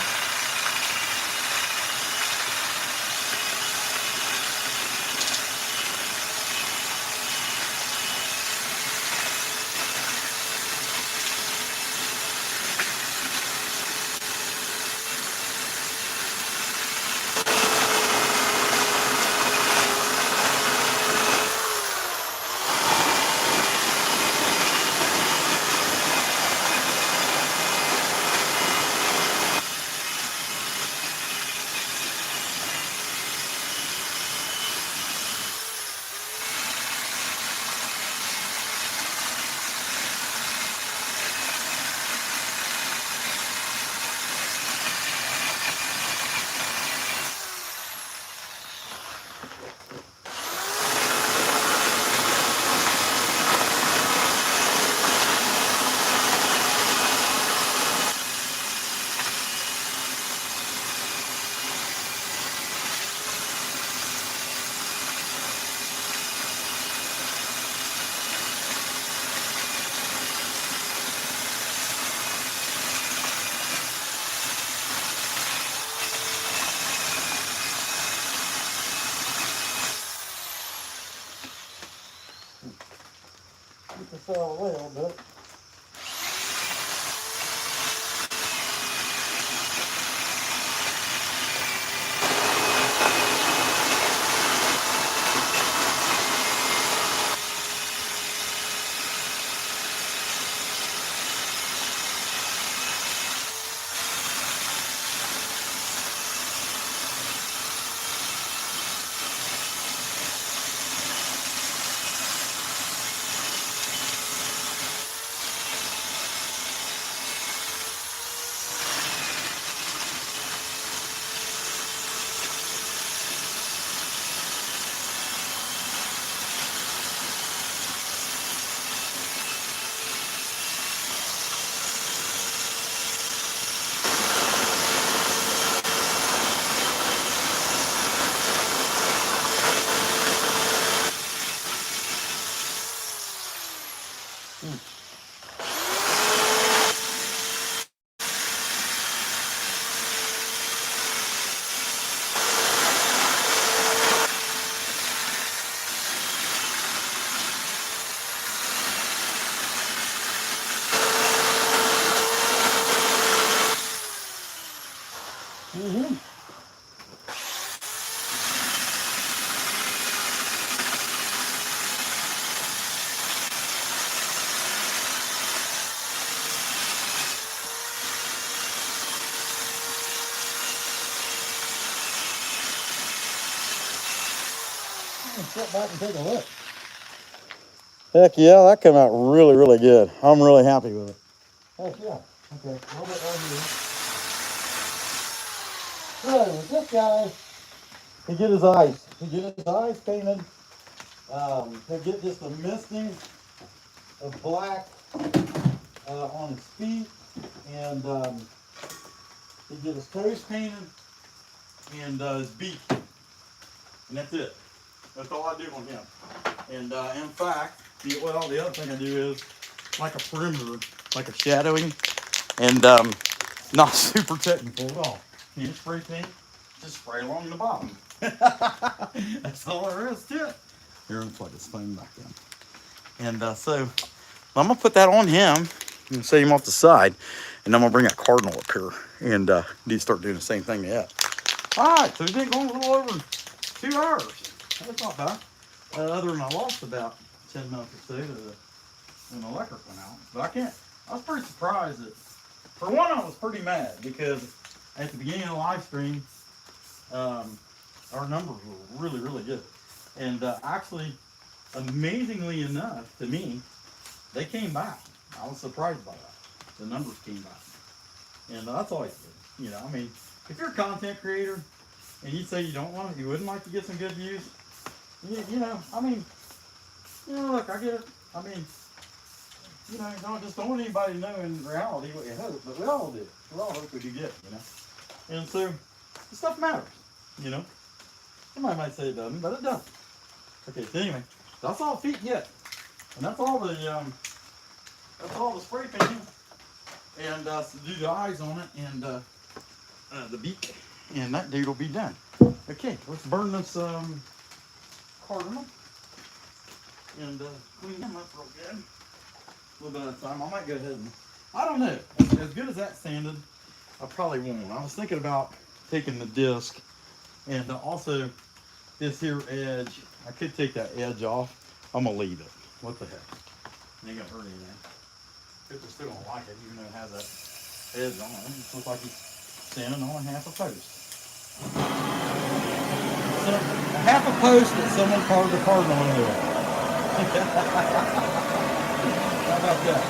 Get this out of the way a little bit. Mm-hmm. Sit back and take a look. Heck yeah, that came out really, really good. I'm really happy with it. Heck yeah. Okay, a little bit right here. So with this guy, he get his eyes. He get his eyes painted. He'll get just a misting of black on his feet, and he get his toes painted and his beak, and that's it. That's all I do on him. And in fact, the other thing I do is like a perimeter, like a shadowing, and not super technical at all. You just spray paint, just spray along the bottom. That's all there is to it. Here, let's plug this thing back in. And so I'm gonna put that on him and set him off the side, and I'm gonna bring that Cardinal up here and start doing the same thing to that. All right, so we've been going a little over 2 hours. That's not bad. Other than I lost about 10 minutes or so when the electric went out. But I was pretty surprised that, for one, I was pretty mad because at the beginning of the live stream, our numbers were really, really good. And actually, amazingly enough, to me, they came back. I was surprised by that. The numbers came back. And that's always good. You know, I mean, if you're a content creator and you say you wouldn't like to get some good views, you know, I mean, look, I get it. I mean, don't want anybody to know in reality what you hope, but we all do. We all hope we do good, And so, the stuff matters, Somebody might say it doesn't, but it does. Okay, so anyway, that's all feet get. And that's all the That's all the spray painting. And so do the eyes on it and the beak. And that dude will be done. Okay, let's burn this Cardinal. And clean them up real good. A little bit at a time. I might go ahead and, I don't know. As good as that sanded, I probably won't. I was thinking about taking the disc and also this here edge. I could take that edge off. I'm gonna leave it. What the heck? Ain't gonna hurt anything. People still don't like it, even though it has that edge on it. It just looks like he's standing on half a post. So, a half a post that someone carved the Cardinal into it. How about that?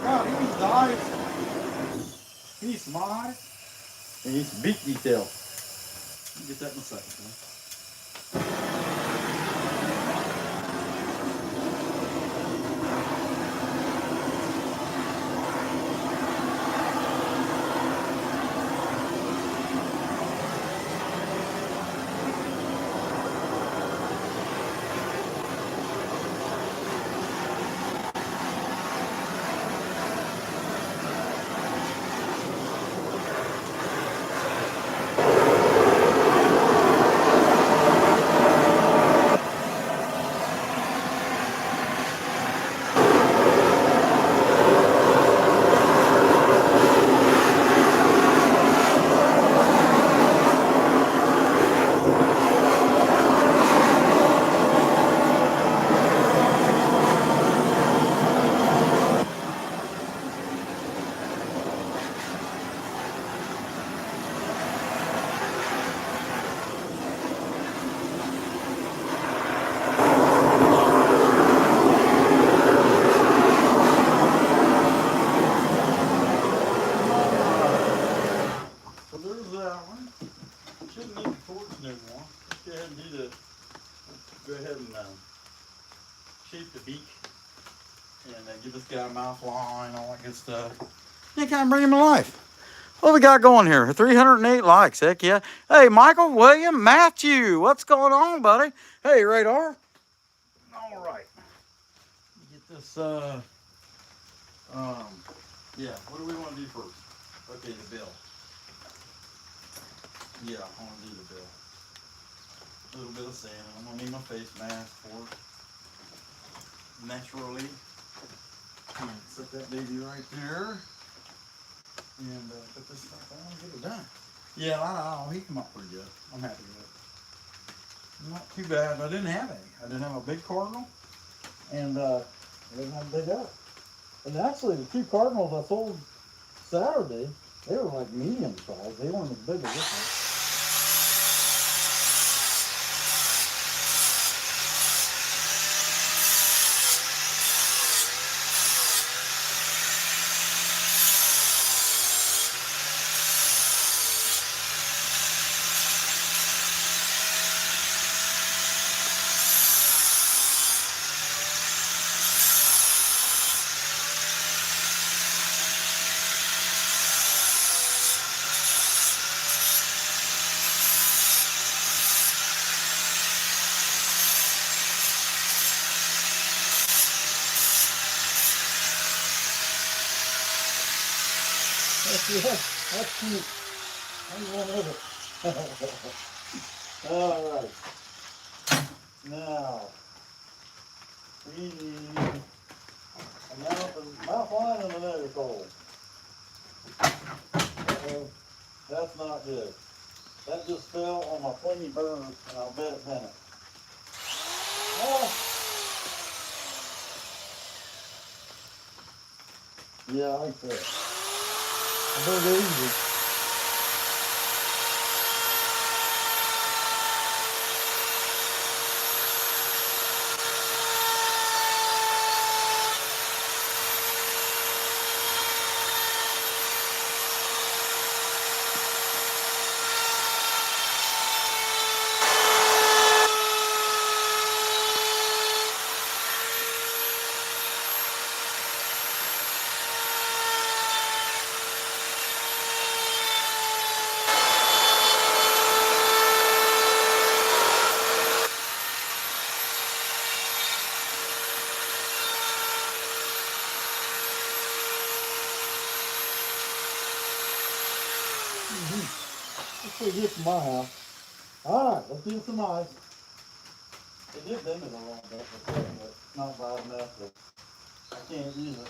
God, he needs eyes. He needs some eyes. He needs some beak detail. I'll get that in a second. Huh? Shape the beak and give this guy a mouth line, all that good stuff. You kind of bring him to life. What we got going here? 308 likes. Heck yeah. Hey, Michael, William, Matthew, what's going on, buddy? Hey, Radar. All right. Get this. Yeah. What do we want to do first? Okay, the bill. Yeah, I want to do the bill. A little bit of sand. I'm gonna need my face mask for it. Naturally. And set that baby right there. And put this stuff on and get it done. Yeah, I know. He came up pretty good. I'm happy with it. Not too bad. I didn't have any. I didn't have a big Cardinal. And I didn't have a big elk. And actually, the two Cardinals I sold Saturday, they were like medium size. They weren't as big as this one. Yeah, that's cute. Hang on with it. All right. Now, we need a mouth line and a nose hole. That's not good. That just fell on my pointy bird, and I'll bet it bent it. Oh. Yeah, I think so. I better go easy. That's pretty good for my house. Alright, let's do some ice. It did bend it a little bit, but not bad enough that I can't use it.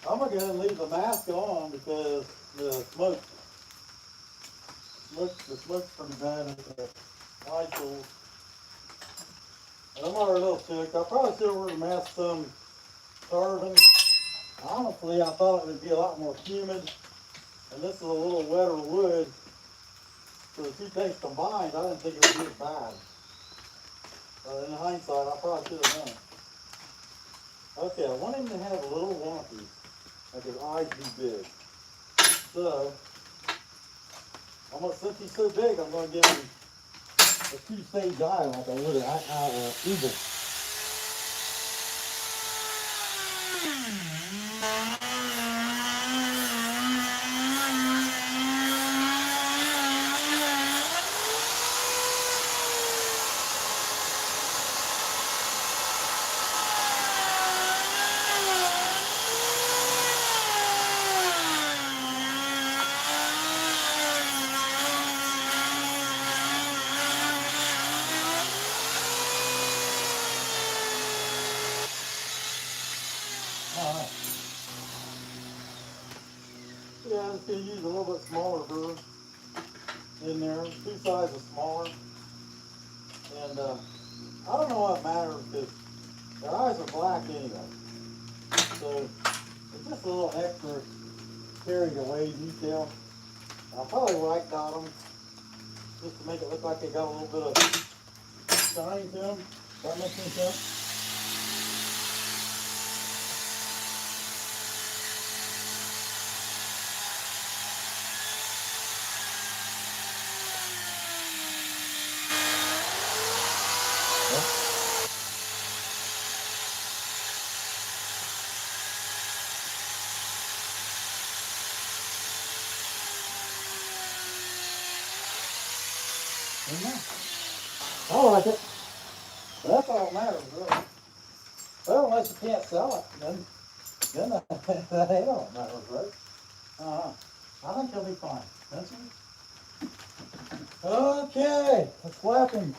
I'm going to go ahead and leave the mask on because the smoke's pretty bad at the ice hole. And I'm already a little sick. I probably should have worn the mask some carbon. Honestly, I thought it would be a lot more humid. And this is a little wetter wood. So the two things combined, I didn't think it would be as bad. But in hindsight, I probably should have done it. Okay, I want him to have a little wonky. Like his eyes be big. So, since he's so big, I'm going to give him a two-stage eye like I would an eagle. Alright. Yeah, I'm just going to use a little bit smaller burr in there. Two sizes smaller. And I don't know what matters because their eyes are black anyway. So it's just a little extra carried away detail. I'll probably white dot them just to make it look like they got a little bit of shine to them. Does that make any sense? I like it. That's all that matters, really. Well, unless you can't sell it, then that ain't all that matters, right? I think he'll be fine. That's it. Okay, let's flap him.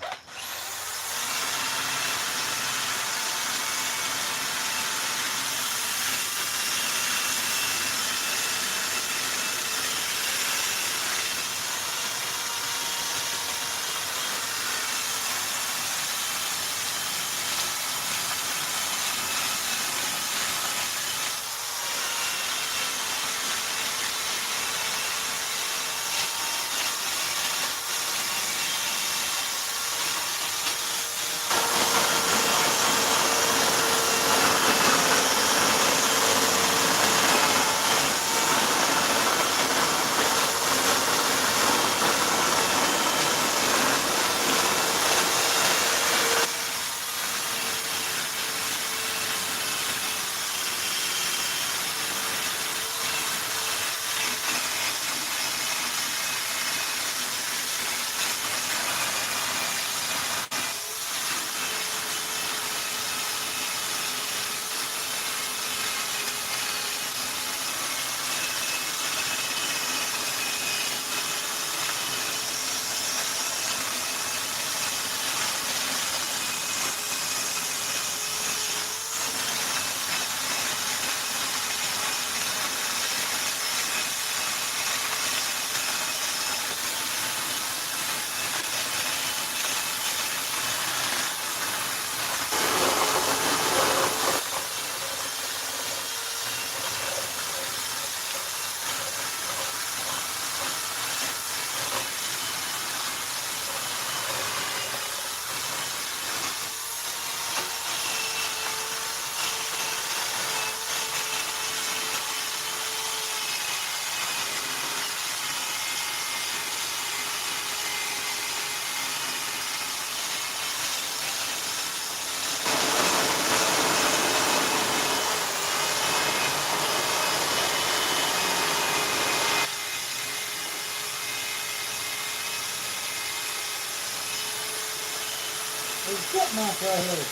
There's chipmunk right here.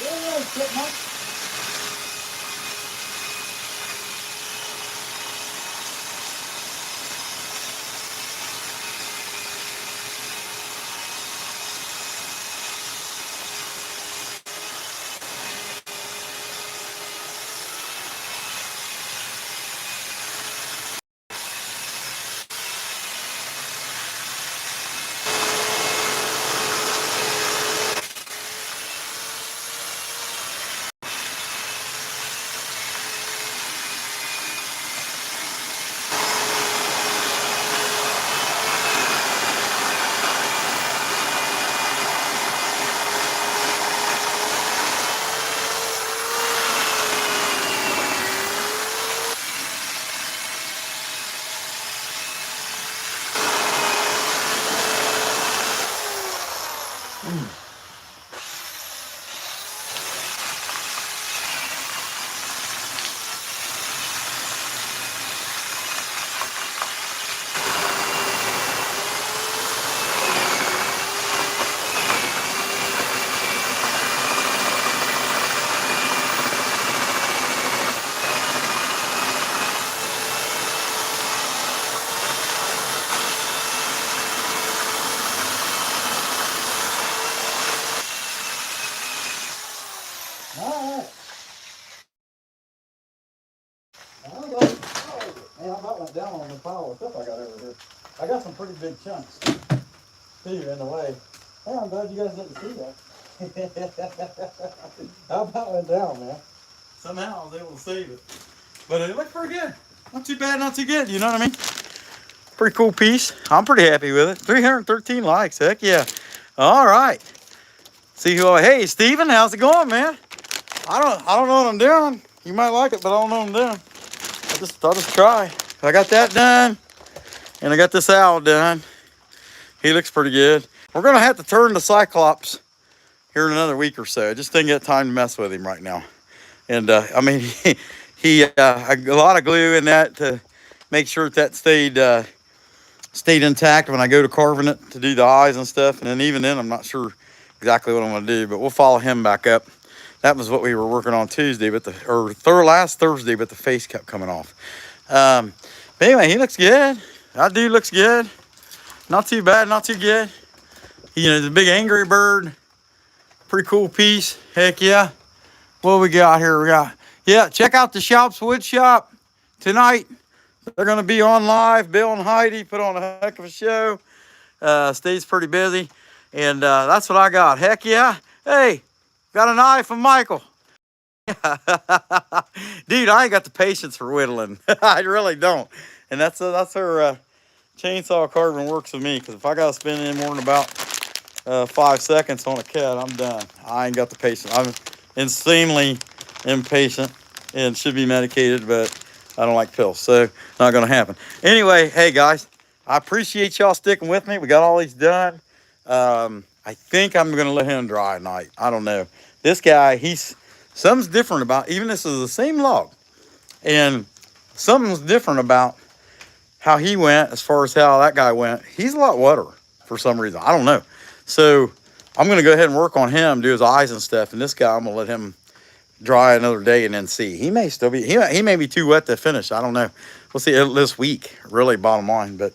There is chipmunk. All right. All right. Man, I about went down on the pile of stuff I got over here. I got some pretty big chunks too in the way. Hey, I'm glad you guys didn't see that. I about went down, man. Somehow I was able to save it. But it looked pretty good. Not too bad, not too good. You know what I mean? Pretty cool piece. I'm pretty happy with it. 313 likes. Heck yeah. All right. See who hey Steven, how's it going, man? I don't know what I'm doing. You might like it, but I don't know what I'm doing. I'll just try. I got that done. And I got this owl done. He looks pretty good. We're gonna have to turn the Cyclops here in another week or so. I just didn't get time to mess with him right now. And I mean, he a lot of glue in that to make sure that stayed intact when I go to carving it to do the eyes and stuff. And then even then, I'm not sure exactly what I'm gonna do, but we'll follow him back up. That was what we were working on Tuesday, but last Thursday, but the face kept coming off. But anyway, he looks good. That dude looks good. Not too bad, not too good. You know, the big angry bird. Pretty cool piece. Heck yeah. What we got here? Yeah, check out the shop's wood shop tonight. They're going to be on live. Bill and Heidi put on a heck of a show. Stays pretty busy. And that's what I got. Heck yeah. Hey, got an eye from Michael. Dude, I ain't got the patience for whittling. I really don't. And that's her chainsaw carving works with me. Because if I got to spend any more than about 5 seconds on a cat, I'm done. I ain't got the patience. I'm insanely impatient and should be medicated, but I don't like pills, so not gonna happen. Anyway, hey guys, I appreciate y'all sticking with me. We got all these done. I think I'm gonna let him dry tonight. I don't know. This guy, something's different about, even this is the same log, and something's different about how he went as far as how that guy went. He's a lot wetter for some reason. I don't know. So I'm going to go ahead and work on him, do his eyes and stuff. And this guy, I'm going to let him dry another day and then see. He may still be, he may be too wet to finish. I don't know. We'll see this week, really, bottom line. But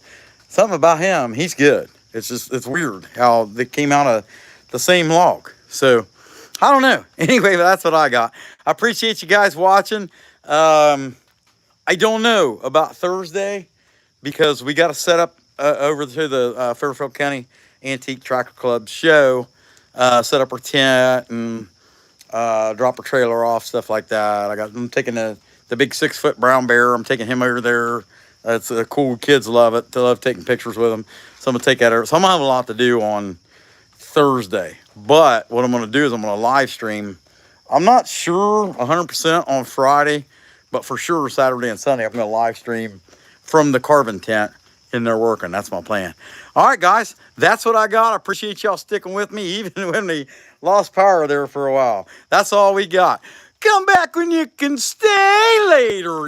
something about him, he's good. It's just, it's weird how they came out of the same log. So I don't know. Anyway, that's what I got. I appreciate you guys watching. I don't know about Thursday because we got to set up over to the Fairfield County Antique Tractor Club show, set up our tent and drop our trailer off, stuff like that. I'm taking the big 6-foot brown bear. I'm taking him over there. It's cool. Kids love it. They love taking pictures with them. So I'm gonna take that over. So I'm gonna have a lot to do on Thursday. But what I'm gonna do is I'm gonna live stream. I'm not sure 100% on Friday, but for sure Saturday and Sunday I'm gonna live stream from the carving tent in there working. That's my plan. All right, guys, that's what I got. I appreciate y'all sticking with me, even when we lost power there for a while. That's all we got. Come back when you can stay later.